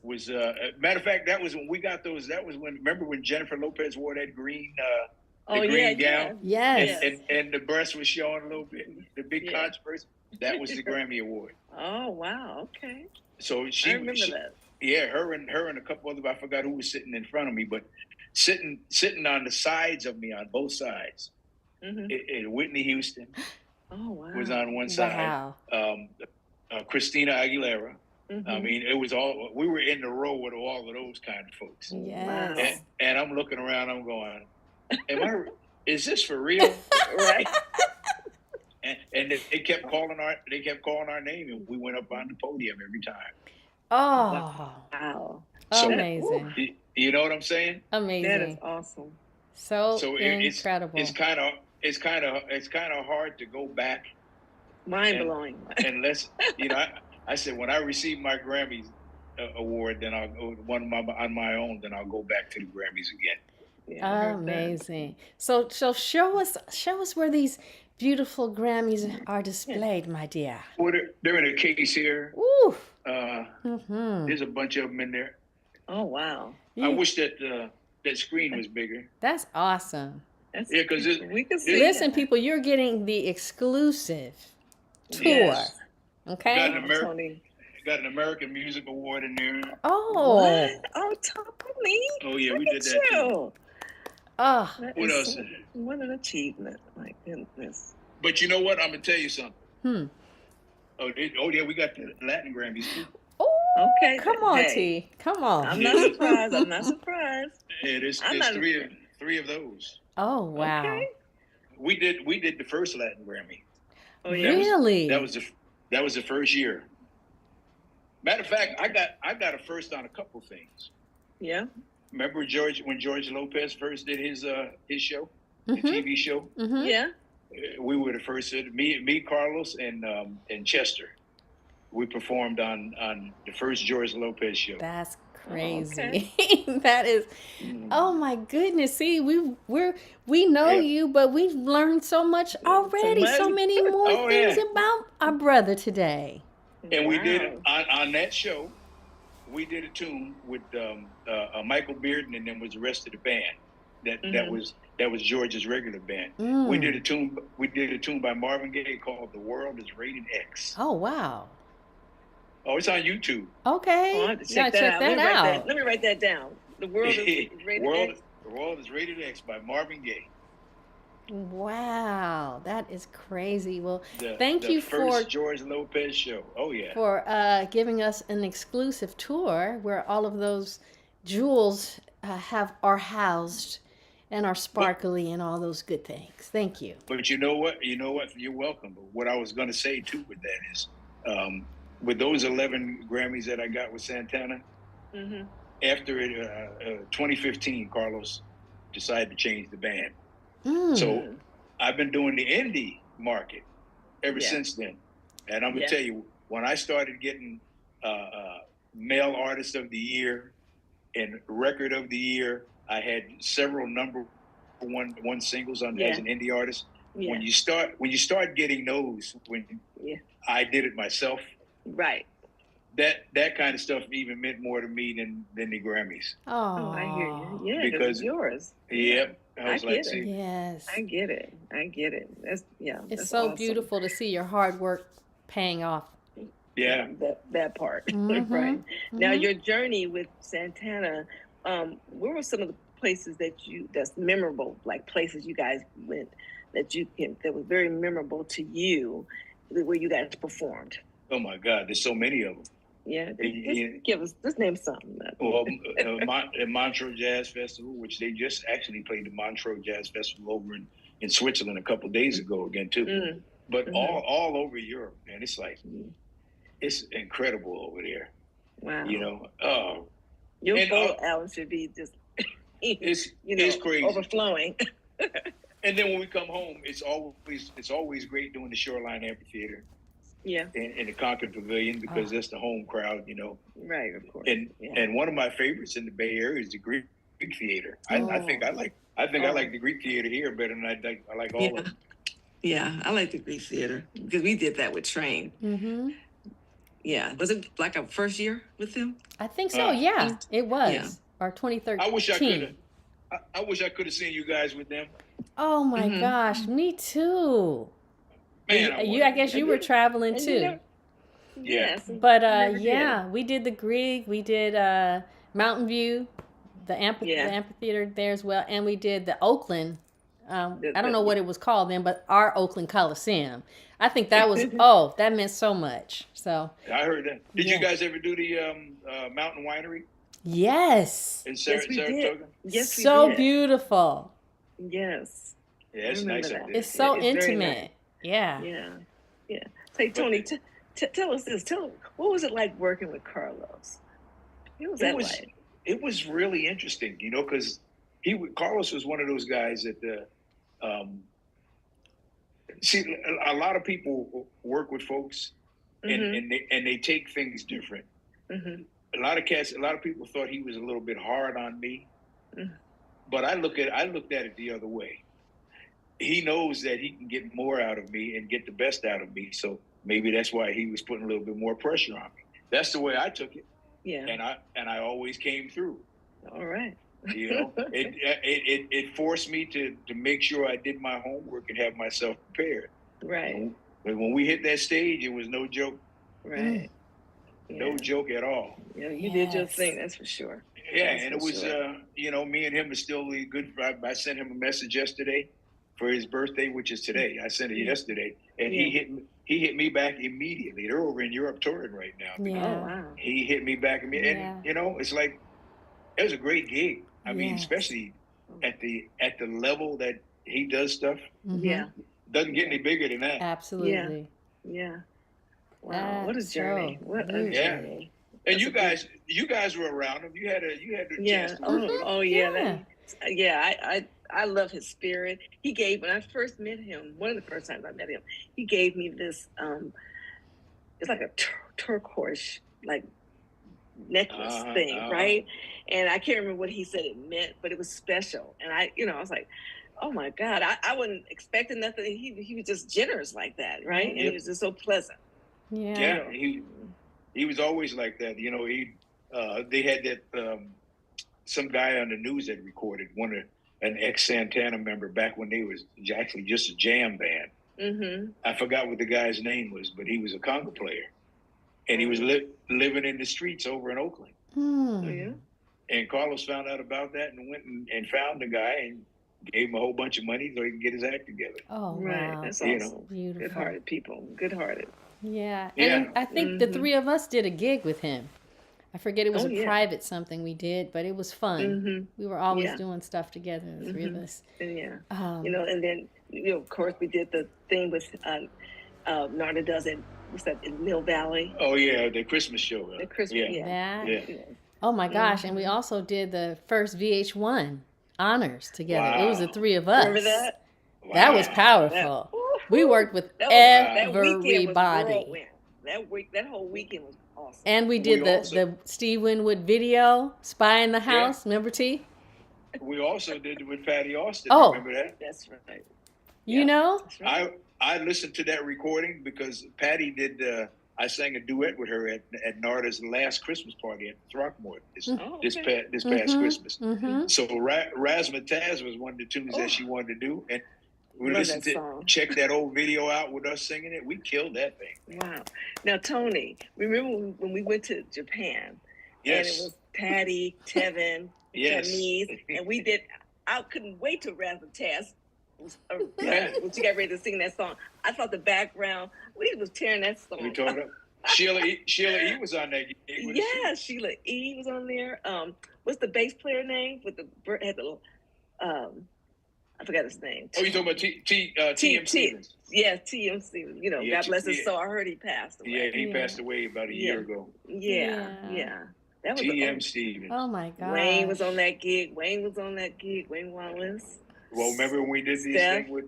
was matter of fact, that was when we got those. That was remember when Jennifer Lopez wore that green green gown? Yes. And the breast was showing a little bit. The big controversy. That was the Grammy Award. Oh wow, okay. So I remember that. Yeah, her and a couple other, I forgot who was sitting in front of me, but sitting on the sides of me on both sides. Mm-hmm. Whitney Houston was on one side. Wow. Christina Aguilera. Mm-hmm. I mean, it was we were in the row with all of those kind of folks. Yes. And I'm looking around, I'm going, is this for real? Right. And they kept calling our name, and we went up on the podium every time. Oh. Wow. So, amazing. You know what I'm saying? Amazing. That is awesome. So incredible. It's kind of hard to go back. Mind blowing. Unless I said when I receive my Grammys award, then I'll go on my own. Then I'll go back to the Grammys again. Yeah, amazing. So show us where these beautiful Grammys are displayed, my dear. Well, they're in a case here. Ooh. There's a bunch of them in there. Oh wow! I wish that screen was bigger. That's awesome. Because we can see. Listen, people, you're getting the exclusive tour. Yes. Okay. Got an American Music Award in there. Oh. What? Oh, Tony. Oh yeah, we did that too. Oh. What else? What an achievement! My goodness. But you know what? I'm gonna tell you something. Oh yeah, we got the Latin Grammys too. Oh, okay. Come on, T. T. Come on. I'm not surprised. Yeah, there's three of those. Oh wow. Okay. We did the first Latin Grammy. Oh yeah. Really? That was the first year. Matter of fact, I got a first on a couple things. Yeah. Remember when George Lopez first did his show, the TV show? Mm-hmm. Yeah. We were the first. Me, Carlos, and Chester. We performed on the first George Lopez show. That's crazy. Okay. That is. Oh my goodness! See, we know you, but we've learned so much already. So many more things about our brother today. And we did on that show. We did a tune with Michael Bearden, and then was the rest of the band. That was George's regular band. We did a tune by Marvin Gaye called "The World Is Rated X." Oh wow! Oh, it's on YouTube. Okay, I have to check that out. Let me write that down. The World Is Rated X. The World Is Rated X by Marvin Gaye. Wow, that is crazy. Well, thank The you for first George Lopez show. Oh yeah. giving us an exclusive tour where all of those jewels are housed and are But sparkly and all those good things. Thank you. but you know what? You know what? You're welcome. But what I was going to say too with that is, um, with those 11 Grammys that I got with Santana, Mm-hmm. after 2015, Carlos decided to change the band. So Mm. I've been doing the indie market ever Yeah. since then. And I'm going Yeah. to tell you, when I started getting Male Artist of the Year and Record of the Year, I had several number one singles on as an indie artist. Yeah. When you start getting those, when I did it myself, Right. that kind of stuff even meant more to me than the Grammys. Oh, I hear you. Yeah, Because it's yours. Yep. I was I like, get it. see, Yes. I get it. I get it. That's It's that's so awesome. beautiful to see your hard work paying off. yeah. That part. Mhm, Right. Now mhm. your journey with Santana, where were some of the places that's memorable, like places you guys went that was very memorable to you, where you guys performed? Oh my God, there's so many of them. Yeah, just name something. Well, Montreux Jazz Festival, which they just actually played the Montreux Jazz Festival over in Switzerland a couple of days ago again too. Mm. But Mhm. all over Europe, man, it's like it's incredible over there. Wow. You know, your photo album should be just it's crazy, overflowing. And then when we come home, it's always great doing the Shoreline Amphitheater. Yeah. In the Concord Pavilion, because that's the home crowd, you know. Right, of course. And one of my favorites in the Bay Area is the Greek Theater. I think I like the Greek Theater here better than I like all of them. Yeah, I like the Greek Theater because we did that with Train. Mm-hmm. Yeah, was it like a first year with them? I think so. Yeah, it was. Yeah. Or 2013. I wish I could have. I wish I could have seen you guys with them. Oh my gosh, me too. Man, I guess you were traveling too. Yes. But we did the Greek, we did Mountain View, the amphitheater there as well, and we did the Oakland. I don't know what it was called then, but our Oakland Coliseum. I think that was that meant so much. So I heard that. Did you guys ever do the Mountain Winery? Yes. In Saratoga? Yes, we so did. beautiful. Yes. Yeah, it's nice up there. It's so intimate. Yeah. Yeah. Say, Tony, tell us this. What was it like working with Carlos? It was really interesting, you know, because Carlos was one of those guys that see, a lot of people work with folks and they take things different. Mm-hmm. A lot of people thought he was a little bit hard on me, but I looked at it the other way. He knows that he can get more out of me and get the best out of me, so maybe that's why he was putting a little bit more pressure on me. That's the way I took it. Yeah. And I always came through. All right. You know, it forced me to make sure I did my homework and have myself prepared. Right. When we hit that stage, it was no joke. Right. No joke at all. Yeah, you did your thing, that's for sure. Yeah, and it was, you know, me and him are still good. I sent him a message yesterday for his birthday, which is today. I sent it yesterday, and he hit me back immediately. They're over in Europe touring right now. Yeah. Oh, wow. He hit me back immediately, and you know, it's like it was a great gig. I mean, especially at the level that he does stuff. Mm-hmm. Yeah, doesn't get any bigger than that. Absolutely. Yeah. Wow, what a journey! What a journey! And you guys were around him. You had a chance to I love his spirit. He gave, when I first met him, one of the first times I met him, he gave me this, it's like a turquoise, like necklace thing, right? And I can't remember what he said it meant, but it was special. And I was like, oh my God, I wasn't expecting nothing. He was just generous like that, right? And he was just so pleasant. Yeah. He was always like that. You know, they had that some guy on the news that recorded an ex Santana member back when they was actually just a jam band. Mm-hmm. I forgot what the guy's name was, but he was a conga player, and he was living in the streets over in Oakland. Hmm. Oh, yeah. And Carlos found out about that and went and found the guy, and gave him a whole bunch of money so he can get his act together. Oh, Right. wow. That's You awesome. know. Beautiful. Good-hearted people. Good-hearted. Yeah. Yeah. And I think the three of us did a gig with him. I forget, it was Oh, a yeah. private something we did, but it was fun. We were always Yeah. doing stuff together, the three of us. Yeah. Um, And then, of course, we did the thing with Narda does it. What's that, in Mill Valley? Oh yeah, the Christmas show. The Christmas, Yeah. that. Yeah. Oh my gosh. And we also did the first VH1 honors together. It was the Wow. three of us. Remember that? That was Wow. powerful. That- We worked with That weekend was everybody. whirlwind. That whole weekend was awesome. And we did the Steve Winwood video, Spy in the House. Remember, T? We also did it with Patty Austin. Oh. Remember that? That's right. You Yeah. know? That's right. I listened to that recording because Patty did. I sang a duet with her at Narda's last Christmas party at Throckmorton this past Christmas. So Razzmatazz was one of the tunes that she wanted to do, and we Love listened that to song. check that old video out with us singing it. We killed that thing. Wow. Now, Tony, remember when we went to Japan? Yes. And it was Patty, Tevin, Yes. Chinese, and we did. I couldn't wait till Razzmatazz was Yeah. when she got ready to sing that song. I thought the background, we was tearing that song. We told her. Sheila E was on that gig. Yeah, Sheila E was on there. What's the bass player name with the had the I forgot his name. Oh, you talking about T.M. Stevens? Yeah, T.M. Stevens. Yeah, God bless his yeah. soul. I heard he passed away. Yeah, he passed away about a year ago. Yeah. That was T.M. Stevens. Oh my God. Wayne was on that gig. Wayne Wallace. Well, remember when we did these Steph. thing with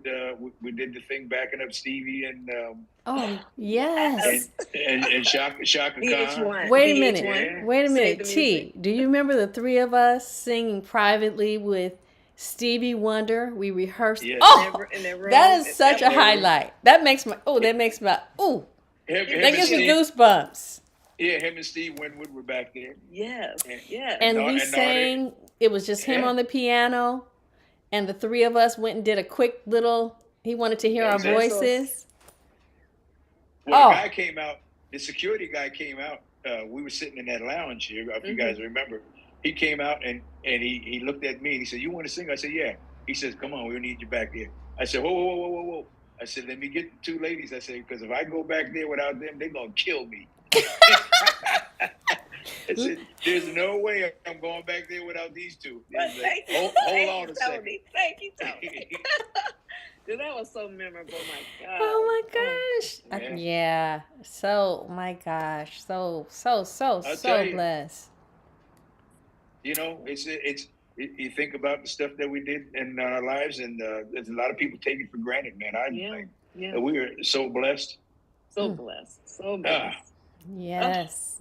we did the thing backing up Stevie and Oh, yes. and Shaka Khan. VH1. Wait a VH1. minute. Wait a Save minute. the T, music. do you remember the three of us singing privately with Stevie Wonder? We rehearsed. Yes. Oh, In their room. that is such a That was- highlight. That makes my, Him that and gives me Steve, goosebumps. yeah, him and Steve Winwood were back there. Yes. And Nar- we and sang, it was just him Yeah. on the piano, and the three of us went and did a quick little, he wanted to hear our Exactly. voices. Well, Oh. the guy came out. The security guy came out. We were sitting in that lounge here. If you guys remember, he came out and he looked at me and he said, "You want to sing?" I said, "Yeah." He says, "Come on, we need you back there." I said, "Whoa." I said, "Let me get the two ladies." I said, "Because if I go back there without them, they're gonna kill me." I said, "There's no way I'm going back there without these two." Thank you. Hold Thank on you, a second. Tony. Thank you, Tony. Dude, that was so memorable. My God. Oh my gosh. Yeah. Yeah. So, my gosh. So tell you. blessed. You know, you think about the stuff that we did in our lives, and there's a lot of people take it for granted, man. Yeah. We were so blessed. So blessed. So blessed. Yes.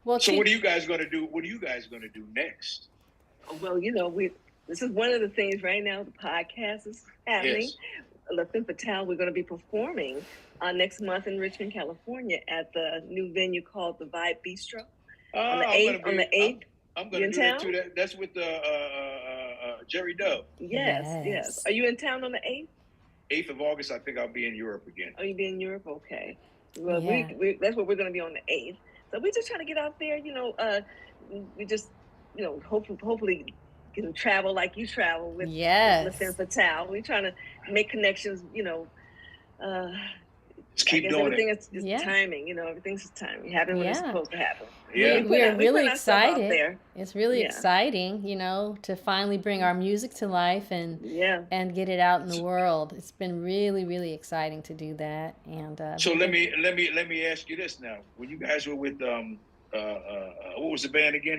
Well, So what are you guys going to do? What are you guys going to do next? Well, this is one of the things right now. The podcast is happening. Yes. Les Femmes Fatales, we're going to be performing next month in Richmond, California, at the new venue called the Vibe Bistro on the 8th. I'm going to do that too. That's with Jerry Dove. Yes. Are you in town on the 8th? 8th of August, I think I'll be in Europe again. Oh, you be in Europe? Okay. Well, Yeah. we that's what we're going to be on the 8th. So we're just trying to get out there. We just, hopefully can travel like you travel with Les Femmes Fatales. We're trying to make connections. Just keep doing everything it. is timing. Everything's just timing. Happen when it's supposed to happen. Yeah. We are really put ourselves out excited. there. It's really exciting, to finally bring our music to life and get it out in the world. It's been really, really exciting to do that. And so let me ask you this now. When you guys were with what was the band again?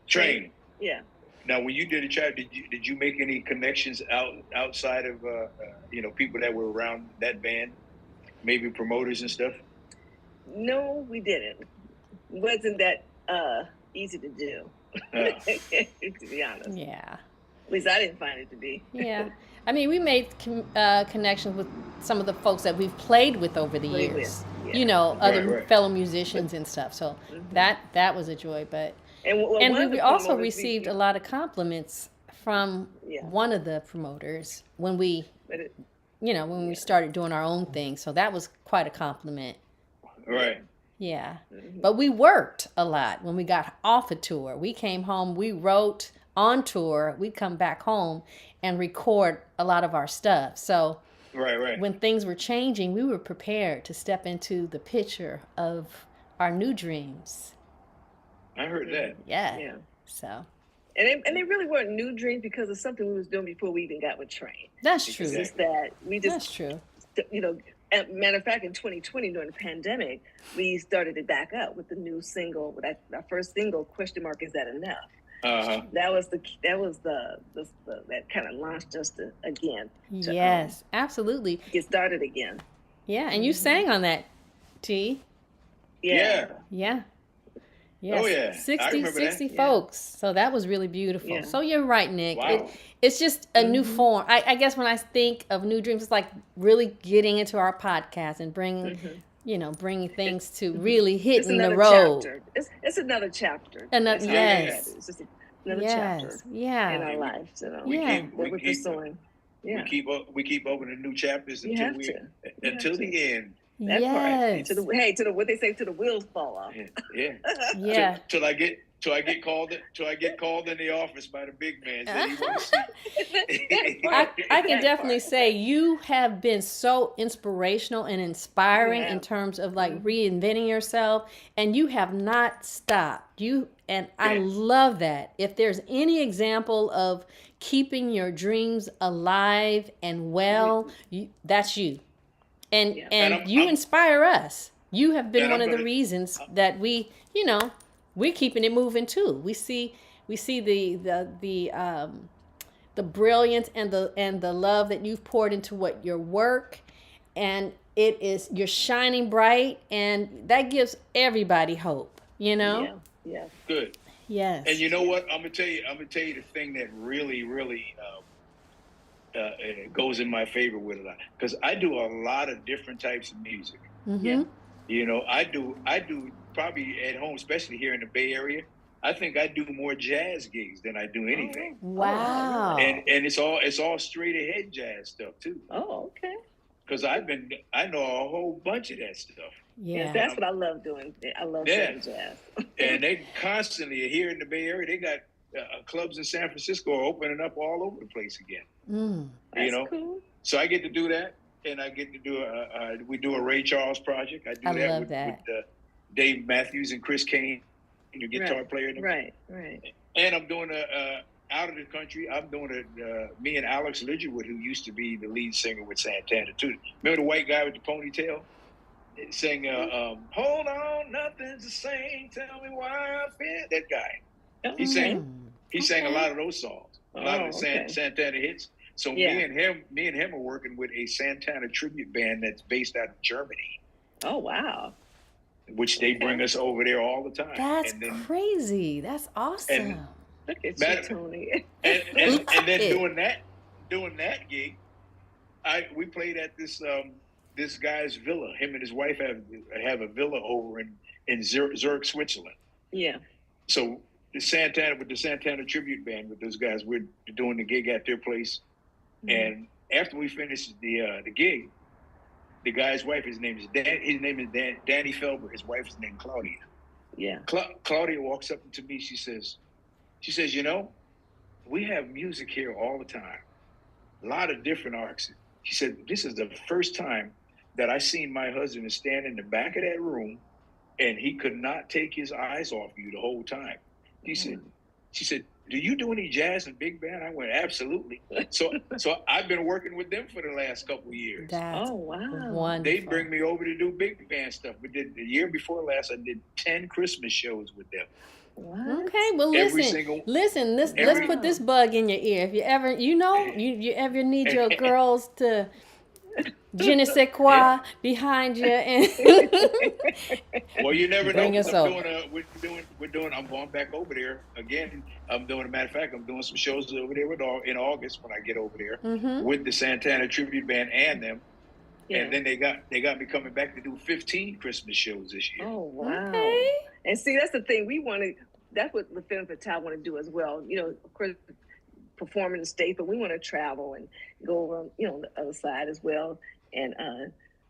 Train. Yeah. Now, when you did a chat, did you make any connections outside of people that were around that band, maybe promoters and stuff? No, we didn't. It wasn't that easy to do, to be honest. Yeah. At least I didn't find it to be. Yeah. I mean, we made connections with some of the folks that we've played with over the years. Yeah. Other fellow musicians and stuff. So that was a joy. But and we also received a lot of compliments from one of the promoters when we started doing our own thing. So that was quite a compliment. Right. Yeah. But we worked a lot when we got off a tour. We came home, we wrote on tour, we'd come back home and record a lot of our stuff. So right. When things were changing, we were prepared to step into the picture of our new dreams. I heard that. Yeah. So. And they really weren't new dreams because of something we was doing before we even got with Train. That's true. It's just that we just, that's true. You know, matter of fact, in 2020 during the pandemic, we started it back up with the new single. With our first single, "Question Mark, Is That Enough?" That was the that kind of launched us again. Yes, absolutely. Get started again. Yeah, and you sang on that, T. Yeah. Yes. Oh, yeah. 60 folks. So that was really beautiful. Yeah. So you're right, Nick. Wow. It's just a new form. I guess when I think of New Dreams, it's like really getting into our podcast and bringing, bringing things to really hitting the road. It's another chapter. Yes. It's just another chapter in our lives. That we're pursuing. Yeah. We keep opening new chapters until the end. That part. To the what they say, to the wheels fall off. Yeah. Till I get called in the office by the big man. Said he wants to see. I can definitely say you have been so inspirational and inspiring in terms of like reinventing yourself, and you have not stopped. I love that. If there's any example of keeping your dreams alive and well, that's you. And you inspire us. You have been one of the reasons that we're keeping it moving too. We see the brilliance and the love that you've poured into your work, and you're shining bright, and that gives everybody hope. Yeah. Good. Yes. And you know what? I'm gonna tell you the thing that really goes in my favor with it, because I do a lot of different types of music. I do probably at home, especially here in the Bay Area. I think I do more jazz gigs than I do anything. Wow. And it's all straight ahead jazz stuff too. Oh, okay. Because I know a whole bunch of that stuff. Yeah, that's what I love doing. I love doing jazz. And they constantly here in the Bay Area, they got clubs in San Francisco are opening up all over the place again. That's cool. So I get to do that, and I get to do we do a Ray Charles project. I do with Dave Matthews and Chris Kane, your guitar player. Right. And I'm doing out of the country. I'm doing me and Alex Lidgerwood, who used to be the lead singer with Santana too. Remember the white guy with the ponytail? Sang "Hold On, Nothing's the Same. Tell Me Why I Feel." That guy. He sang a lot of those songs, a lot of the Santana hits. So me and him are working with a Santana tribute band that's based out of Germany. Oh wow! Which they bring us over there all the time. That's crazy. That's awesome. Look at you, Tony. And then doing that gig, we played at this guy's villa. Him and his wife have a villa over in Zurich, Switzerland. Yeah. So the Santana tribute band with those guys, we're doing the gig at their place. And after we finished the gig, the guy's wife, his name is Danny Felber. His wife's named Claudia. Yeah. Claudia walks up to me. She says, we have music here all the time, a lot of different artists. She said, this is the first time that I seen my husband stand in the back of that room, and he could not take his eyes off you the whole time. She said, do you do any jazz and big band? I went, absolutely. So I've been working with them for the last couple of years. That's wonderful. They bring me over to do big band stuff. We did the year before last. I did 10 Christmas shows with them. What? Okay, well listen. Let's put this bug in your ear. If you ever, you ever need your girls to je ne sais quoi behind you, and well, you never know. We're doing. I'm going back over there again. I'm doing. A matter of fact, I'm doing some shows over there in August when I get over there with the Santana tribute band and them. Yeah. And then they got me coming back to do 15 Christmas shows this year. Oh wow! Okay. And see, that's the thing we want to. That's what Les Femmes Fatales want to do as well. Of course, perform in the state, but we want to travel and go over, the other side as well, and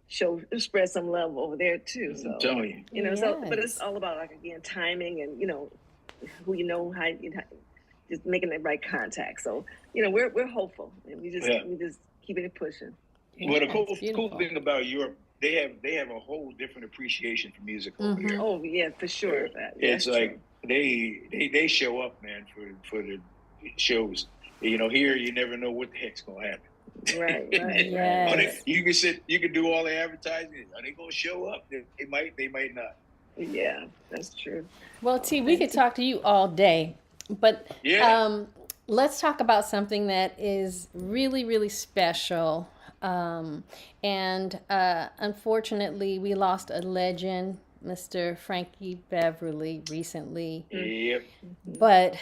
spread some love over there too. So, I'm telling you, So, but it's all about timing and who how just making the right contact. So, we're hopeful, and we just keeping it pushing. Well, the cool thing about Europe, they have a whole different appreciation for music over there. Oh yeah, for sure. It's like they show up, man, for the shows. Here you never know what the heck's gonna happen. Right. Yes. You can do all the advertising. Are they gonna show up? They might not. Yeah, that's true. Well, T, we could talk to you all day, but let's talk about something that is really, really special. And unfortunately, we lost a legend, Mr. Frankie Beverly, recently. Yep. But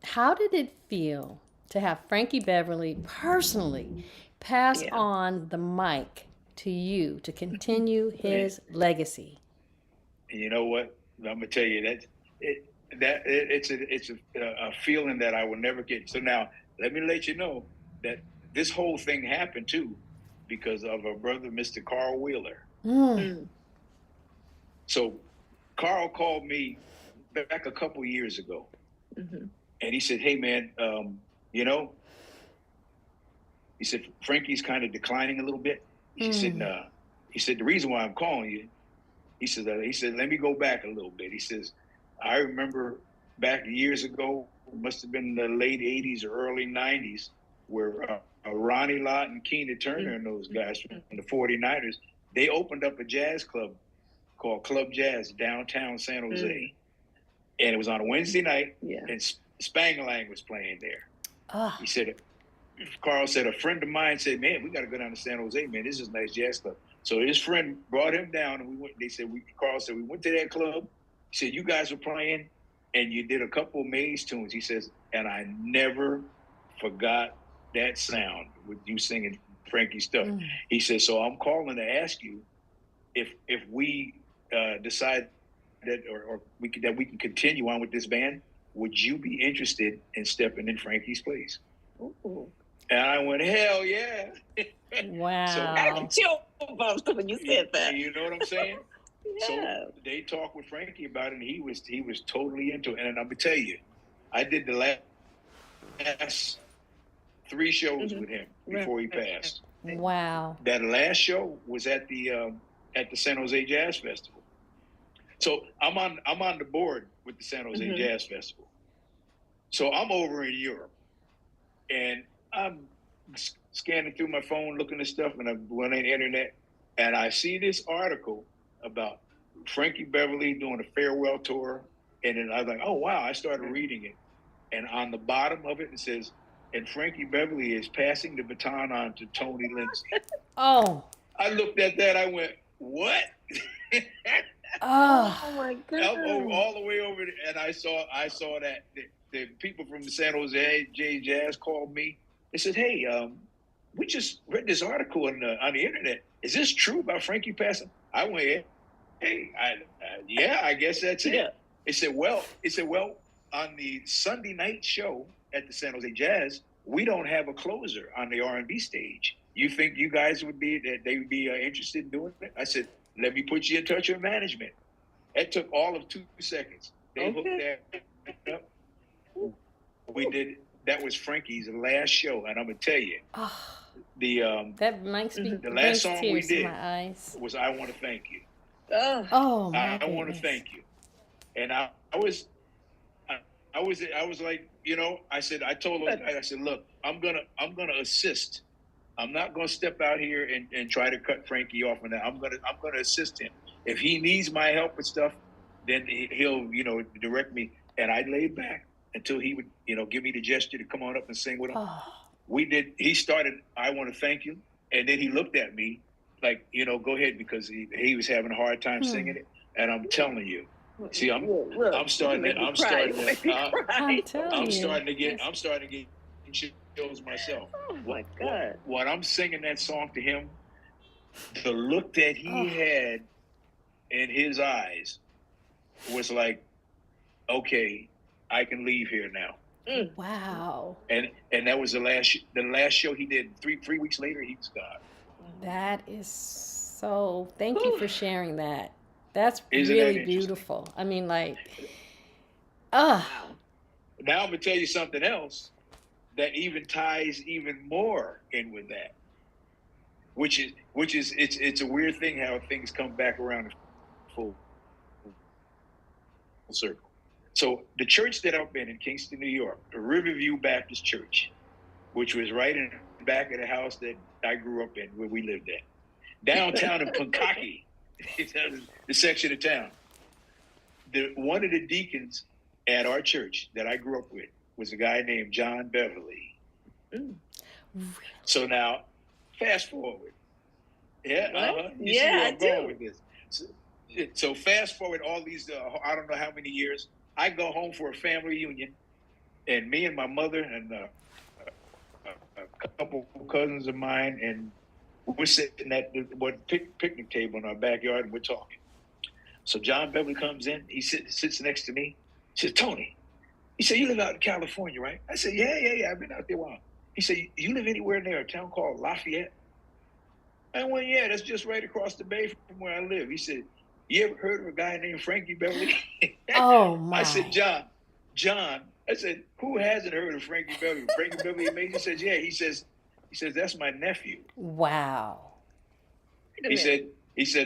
how did it feel to have Frankie Beverly personally pass on the mic to you to continue his legacy? You know what? I'm gonna tell you it's a feeling that I will never get. So now let me let you know that this whole thing happened too because of our brother, Mr. Carl Wheeler. So Carl called me back a couple years ago, and he said, "Hey man, he said Frankie's kind of declining a little bit." He said, "The reason why I'm calling you," he said, "Let me go back a little bit." He says, "I remember back years ago, must have been the late '80s or early '90s, where Ronnie Lott and Keena Turner and those guys from the 49ers, they opened up a jazz club called Club Jazz downtown San Jose, and it was on a Wednesday night, and Spangling was playing there." He said, Carl said, "A friend of mine said, man, we got to go down to San Jose, man. This is a nice jazz club." So his friend brought him down, and we went. Carl said, "We went to that club." He said, "You guys were playing, and you did a couple of Maze tunes." He says, "And I never forgot that sound with you singing Frankie stuff." He says, "So I'm calling to ask you if we decide that we can continue on with this band, would you be interested in stepping in Frankie's place?" Ooh. And I went, "Hell yeah!" Wow. So I got chill bumps when you said that. You know what I'm saying? Yeah. So they talked with Frankie about it, and he was totally into it. And I'm gonna tell you, I did the last 3 shows with him before he passed. Wow. That last show was at the San Jose Jazz Festival. So I'm on the board with the San Jose Jazz Festival. So I'm over in Europe, and I'm scanning through my phone, looking at stuff, and I'm going on the internet, and I see this article about Frankie Beverly doing a farewell tour, and then I was like, oh wow! I started reading it, and on the bottom of it says, "And Frankie Beverly is passing the baton on to Tony Lindsay." Oh. I looked at that, I went, "What?" Oh my God! All the way over there, and I saw that the people from the San Jose Jazz called me. They said, "Hey, we just read this article on the internet. Is this true about Frankie passing?" I went, "Hey, yeah, I guess that's it." Yeah. It said, well, on the Sunday night show at the San Jose Jazz, we don't have a closer on the R&B stage. You think you guys would be interested in doing it? I said, "Let me put you in touch with management." It took all of 2 seconds. They hooked that up. We did. That was Frankie's last show, and I'm gonna tell you, that makes me the last song we did was "I Want to Thank You." Oh my I want to thank you, and I was like, I told those guys, I said, "Look, I'm gonna assist. I'm not gonna step out here and try to cut Frankie off on that. I'm gonna assist him. If he needs my help with stuff, then he'll direct me." And I laid back until he would give me the gesture to come on up and sing with him. We did. He started "I Want to Thank You," and then he looked at me like, go ahead, because he was having a hard time singing it. And I'm telling you, see, I'm starting to get chills myself. Oh my God! When I'm singing that song to him, the look that he had in his eyes was like, okay, I can leave here now. Wow. And that was the last show he did. Three weeks later, he was gone. That is so. Thank you for sharing that. That's Isn't really that beautiful. I mean, like, Wow. now I'm gonna tell you something else that even ties even more in with that, which is it's a weird thing how things come back around full circle. So the church that I've been in Kingston, New York, the Riverview Baptist Church, which was right in the back of the house that I grew up in, where we lived at. Downtown in Pankaki, the section of town. One of the deacons at our church that I grew up with was a guy named John Beverly. Mm. So now, fast forward. Yeah, You see Yeah, where I I'm going do. with this. So fast forward all these, I don't know how many years. I go home for a family reunion, and me and my mother and a couple cousins of mine, and we're sitting at the picnic table in our backyard, and we're talking. So John Beverly comes in. He sits next to me. He says, "Tony," he said, "you live out in California, right?" I said, Yeah. I've been out there a while. He said, "You live anywhere near a town called Lafayette?" I went, "Yeah, that's just right across the bay from where I live." He said, "You ever heard of a guy named Frankie Beverly?" Oh my! I said, John. I said, "Who hasn't heard of Frankie Beverly?" Frankie Beverly amazing. He says, "Yeah." He says, "That's my nephew." Wow. He said,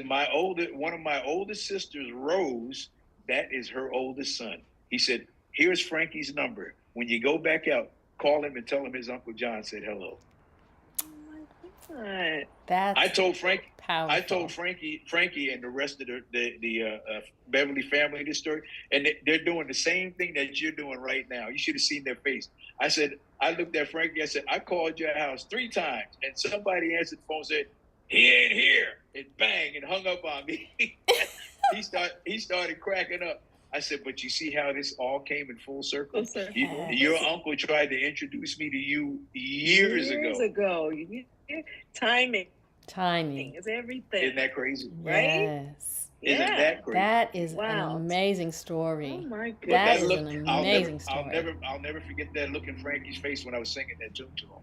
one of my oldest sisters, Rose, that is her oldest son. He said, "Here's Frankie's number. When you go back out, call him and tell him his Uncle John said hello." Oh my God. That's I told Frankie, powerful. Frankie, and the rest of the Beverly family this story, and they're doing the same thing that you're doing right now. You should have seen their face. I looked at Frankie. I said, "I called your house 3 times, and somebody answered the phone and said, 'He ain't here.' And bang, and hung up on me." He started cracking up. I said, "But you see how this all came in full circle? Your uncle tried to introduce me to you years ago. Timing is everything. Isn't that crazy? Right? Yes. Isn't that crazy? That is an amazing story. Oh my goodness. That is an amazing story. I'll never forget that look in Frankie's face when I was singing that tune to him.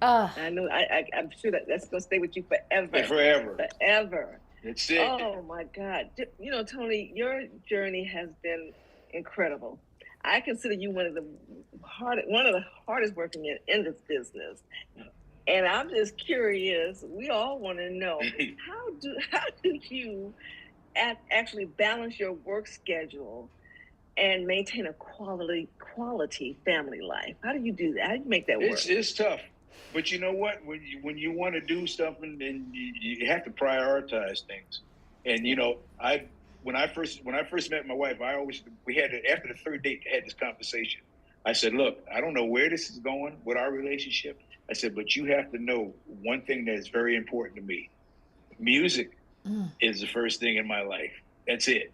I know. I'm sure that's going to stay with you forever. Forever. That's it. Oh my God. You know, Tony, your journey has been incredible. I consider you one of the hardest working in this business. And I'm just curious. We all want to know how do you actually balance your work schedule and maintain a quality family life? How do you do that? How do you make that work? It's tough, but you know what? When you want to do something, then you have to prioritize things. And you know, when I first met my wife, we had after the third date had this conversation. I said, "Look, I don't know where this is going with our relationship." I said, "But you have to know one thing that is very important to me. Music is the first thing in my life. That's it."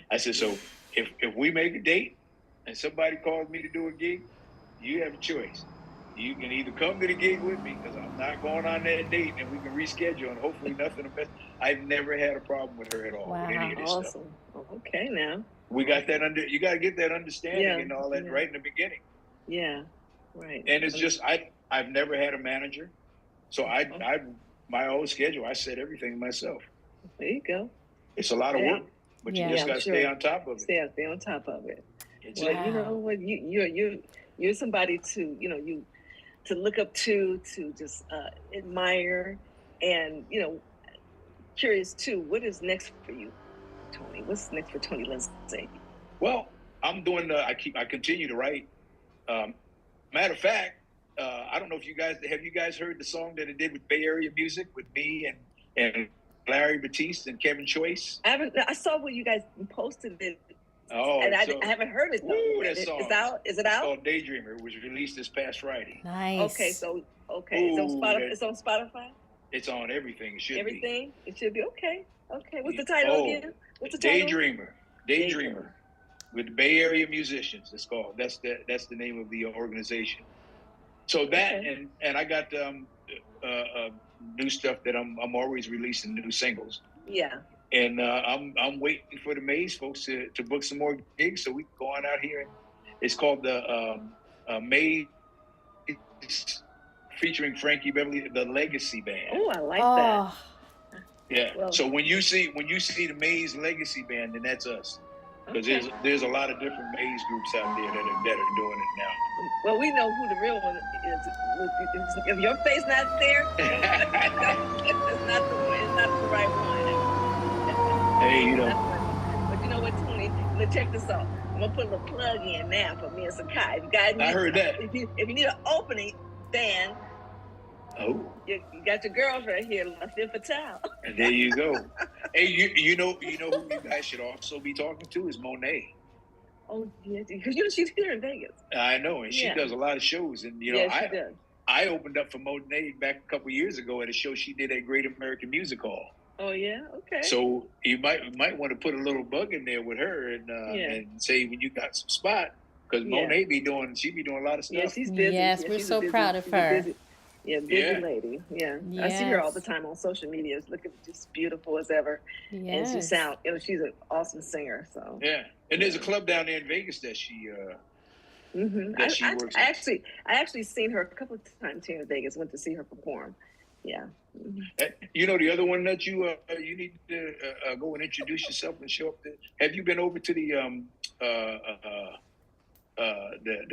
I said, "So if we make a date and somebody calls me to do a gig, you have a choice. You can either come to the gig with me, because I'm not going on that date, and we can reschedule, and hopefully nothing affects." I've never had a problem with her at all with any of this stuff. Okay, now. We got that you got to get that understanding and all that right in the beginning. Yeah, right. And it's just, I've never had a manager. So my own schedule, I set everything myself. There you go. It's a lot of work, but you just got to stay on top of it. Stay on top of it. Well, you know what, you're somebody to look up to just admire, and curious too. What is next for you, Tony? What's next for Tony Lindsay? Well, I'm doing. I continue to write. Matter of fact, I don't know if you guys heard the song that I did with Bay Area Music with me and Larry Batiste and Kevin Choice? I haven't. I saw what you guys posted it. Oh, and I haven't heard it though. That song. Is out? Is it out? It's called Daydreamer. It was released this past Friday. Nice. Okay, so it's on Spotify. It's on everything. It should everything. It should be okay. Okay. What's the title again? What's the title? Daydreamer. With the Bay Area Musicians. It's called. That's the name of the organization. So that and I got new stuff that I'm always releasing new singles. Yeah. And I'm waiting for the Maze folks to book some more gigs so we can go on out here. It's called the Maze featuring Frankie Beverly, the Legacy Band. Oh, I like that. Yeah. Well, so when you see the Maze Legacy Band, then that's us. Because there's a lot of different age groups out there that are doing it now. Well, we know who the real one is. If your face not there, it's not the right one. Hey, you know. But you know what, Tony? Let's check this out. I'm gonna put a little plug in now for me and Sakai. If you guys need, I heard that. If you need an opening band, you got your girls right here, Les Femmes Fatales. And there you go. Hey, you know who you guys should also be talking to is Monet. Oh yeah, because she's here in Vegas. I know, and she does a lot of shows, and she does. I opened up for Monet back a couple years ago at a show she did at Great American Music Hall. Oh yeah, okay. So you might want to put a little bug in there with her and say when you got some spot, because Monet be doing a lot of stuff. Yeah, she's busy. Yes, we're so proud of her. Busy lady. Yeah. Yes. I see her all the time on social media. It's looking just beautiful as ever. Yes. And she's an awesome singer. So yeah. And there's a club down there in Vegas that she works at. I actually seen her a couple of times here in Vegas. Went to see her perform. Yeah. You know the other one that you need to go and introduce yourself and show up there. Have you been over to the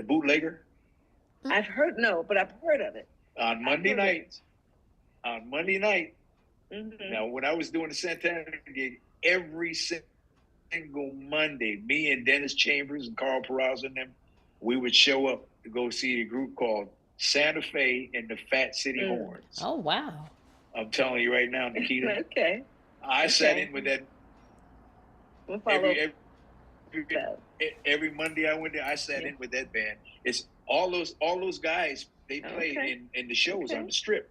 bootlegger? I've heard but I've heard of it. On Monday night. Mm-hmm. Now, when I was doing the Santana gig, every single Monday, me and Dennis Chambers and Carl Perazza and them, we would show up to go see a group called Santa Fe and the Fat City Horns. Oh, wow. I'm telling you right now, Nikita. Okay. I sat in with that. We'll every Monday I went there, I sat in with that band. It's all those guys. They play in the shows on the Strip.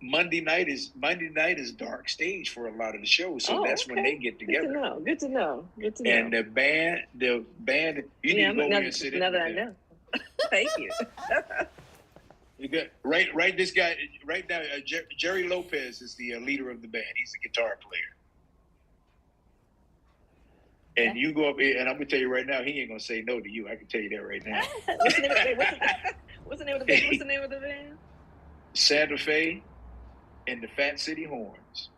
Monday night is dark stage for a lot of the shows, so that's when they get together. Good to know. And the band, you need to go over and sit in. Now that I know. Thank you. You got right. This guy right now, Jerry Lopez is the leader of the band. He's the guitar player. And you go up, and I'm gonna tell you right now, he ain't gonna say no to you. I can tell you that right now. What's the name of the band? Santa Fe and the Fat City Horns.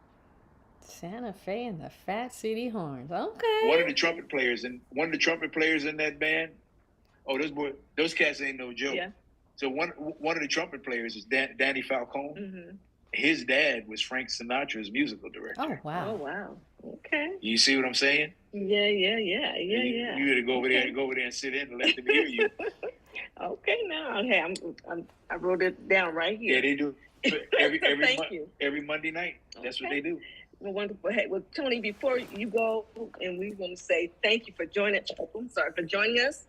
Santa Fe and the Fat City Horns. Okay. One of the trumpet players in that band. Oh, those cats ain't no joke. Yeah. So one of the trumpet players is Danny Falcone. Mm-hmm. His dad was Frank Sinatra's musical director. Oh wow. Okay. You see what I'm saying? Yeah. You gotta go over there and sit in and let them hear you. Okay, now I wrote it down right here. Yeah, they do. Every Monday night. That's what they do. Well, wonderful. Hey, well, Tony, before you go, and we're going to say thank you for joining. For joining us.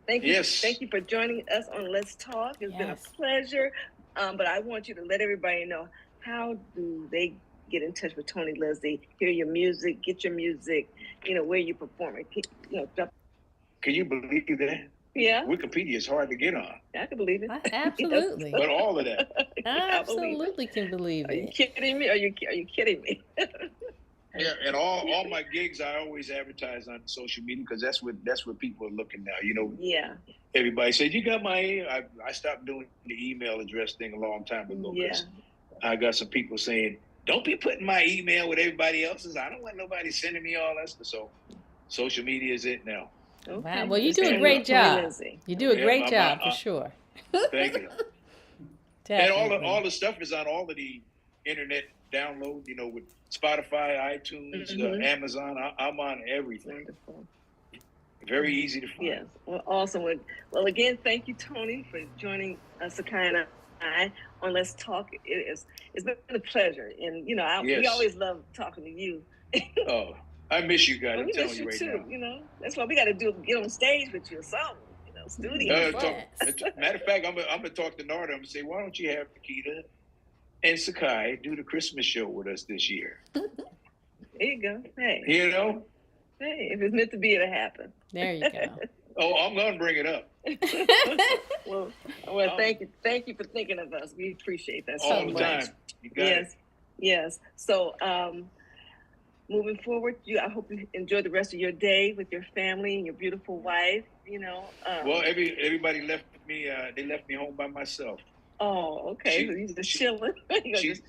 Thank you. Yes. Thank you for joining us on Let's Talk. It's been a pleasure. But I want you to let everybody know, how do they get in touch with Tony Lindsay, hear your music, get your music, where you perform it. Can you believe that? Yeah. Wikipedia is hard to get on. I can believe it. Absolutely. But all of that. I absolutely can believe it. Are you kidding me? Are you kidding me? Yeah, and all my gigs I always advertise on social media, because that's what people are looking now. Yeah. Everybody said, you got my I stopped doing the email address thing a long time ago. Yeah. I got some people saying, don't be putting my email with everybody else's. I don't want nobody sending me all that stuff. So social media is it now. Okay. Wow. Well, you do a great job. You do a great job for sure. Thank you. And all the stuff is on all of the internet download, with Spotify, iTunes, Amazon. I'm on everything. Wonderful. Very easy to find. Yes. Well, awesome. Well, again, thank you, Tony, for joining Sakai and I on Let's Talk. It's been a pleasure, and we always love talking to you. Oh, I miss you guys. I'm telling you right too, now. That's why we got to get on stage with you or something. Studio. Matter of fact, I'm gonna talk to Narda. I'm gonna say, why don't you have Nikita and Sakai do the Christmas show with us this year? There you go. Hey. Hey, if it's meant to be, it'll happen. There you go. Oh, I'm gonna bring it up. well, thank you for thinking of us. We appreciate that so much. All the time. You got it. Yes. So, moving forward, I hope you enjoy the rest of your day with your family and your beautiful wife. Well, everybody left me. They left me home by myself. Oh, okay. So you just chilling.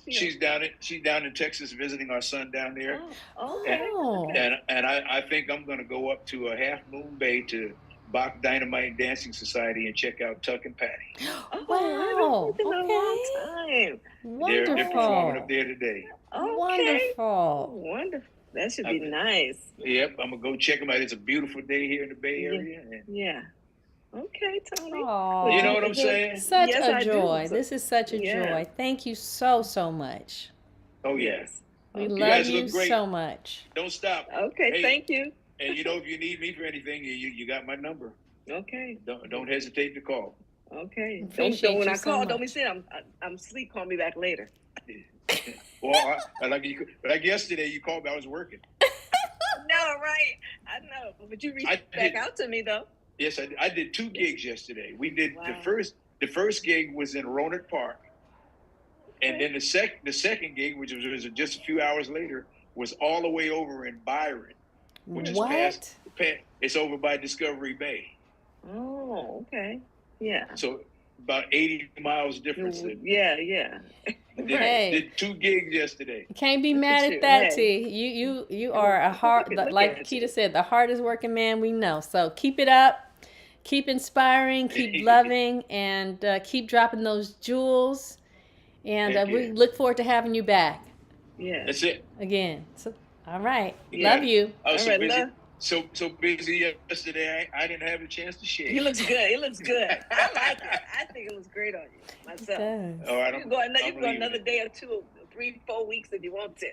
She's down in Texas visiting our son down there. Oh, okay. And I think I'm gonna go up to a Half Moon Bay to Bach Dynamite Dancing Society and check out Tuck and Patty. Oh, wow. Okay. A long time. Wonderful. They're performing up there today. Okay. Wonderful. Wonderful. That should be nice. Yep, I'm gonna go check them out. It's a beautiful day here in the Bay Area. Yeah. Okay, Tony. Aww. You know what I'm saying? Such a joy. This is such a joy. Thank you so much. Oh, yes. We love you so much. Don't stop. Okay, thank you. And if you need me for anything, you got my number. Okay. Don't hesitate to call. Okay. Don't when I call, don't be saying I'm asleep. Call me back later. Well, like yesterday, you called me. I was working. No, right. I know, but you reached back out to me though. Yes, I did 2 gigs yesterday. We did the first gig was in Roanoke Park, and then the second gig, which was just a few hours later, was all the way over in Byron, which is past. It's over by Discovery Bay. Oh, okay, yeah. So about 80 miles difference. Yeah. Did 2 gigs yesterday. Can't be mad at that, T. You are a hard, like Keita said, the hardest working man we know. So keep it up. Keep inspiring, keep loving, and keep dropping those jewels. And we look forward to having you back. Yeah. That's it. Again. So, all right. Yeah. Love you. I was so busy yesterday, I didn't have a chance to share. He looks good. I like it. I think it looks great on you, myself. All right, you can go another day or 2, 3, 4 weeks if you want to.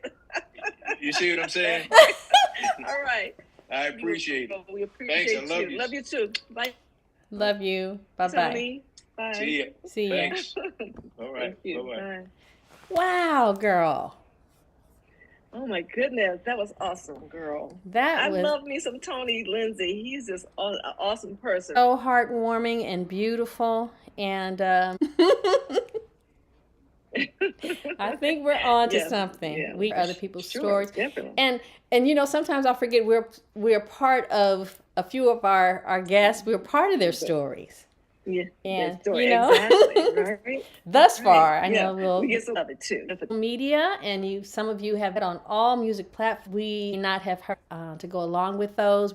You see what I'm saying? All right. I appreciate it. We appreciate you. Thanks, I love you too. Bye. Love you. Bye-bye. Bye. See ya. ya. Thanks. All right. Bye-bye. Wow, girl. Oh my goodness, that was awesome, girl. I love me some Tony Lindsay. He's just an awesome person. So heartwarming and beautiful, and I think we're on to something. Yeah, we other people's stories, definitely. And sometimes I forget we're part of a few of our guests. We're part of their stories. Yeah, and exactly, right? Thus far, I know we get some of it too. Media, and some of you have it on all music platforms. We not have heard to go along with those.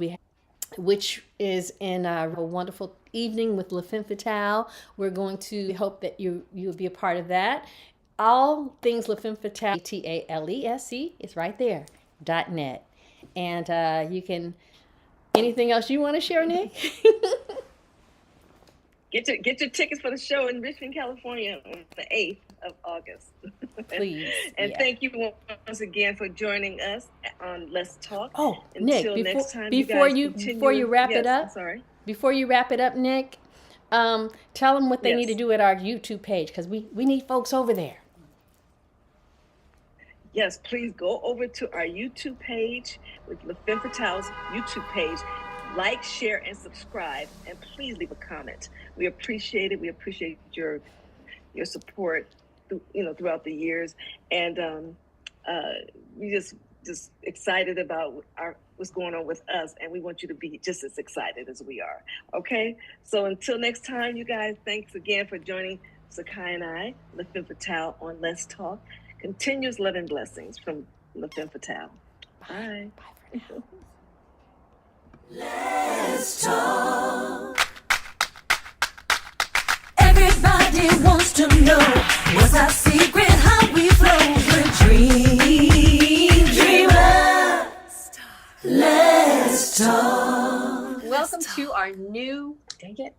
Which is in a wonderful evening with Les Femmes Fatales. We're going to hope that you'll be a part of that. All things Les Femmes Fatales, TALESC, is right there, .net. And you can, anything else you want to share, Nick? Get your tickets for the show in Richmond, California on the 8th of August. Please. And thank you once again for joining us on Let's Talk. Oh, Until Nick, next time, before you wrap it up, before you wrap it up, Nick, tell them what they need to do at our YouTube page, because we need folks over there. Yes, please go over to our YouTube page with Les Femmes Fatales YouTube page. Like, share, and subscribe, and please leave a comment. We appreciate it. We appreciate your support, throughout the years, and we just excited about what's going on with us, and we want you to be just as excited as we are. Okay, so until next time, you guys, thanks again for joining Sakai and I, Les Femmes Fatales, on Let's Talk. Continuous love and blessings from Les Femmes Fatales. Bye. Bye for now. Let's talk. Everybody wants to know what's our secret, how we flow. We're dreamers. Let's talk. Welcome to our new. Dang it.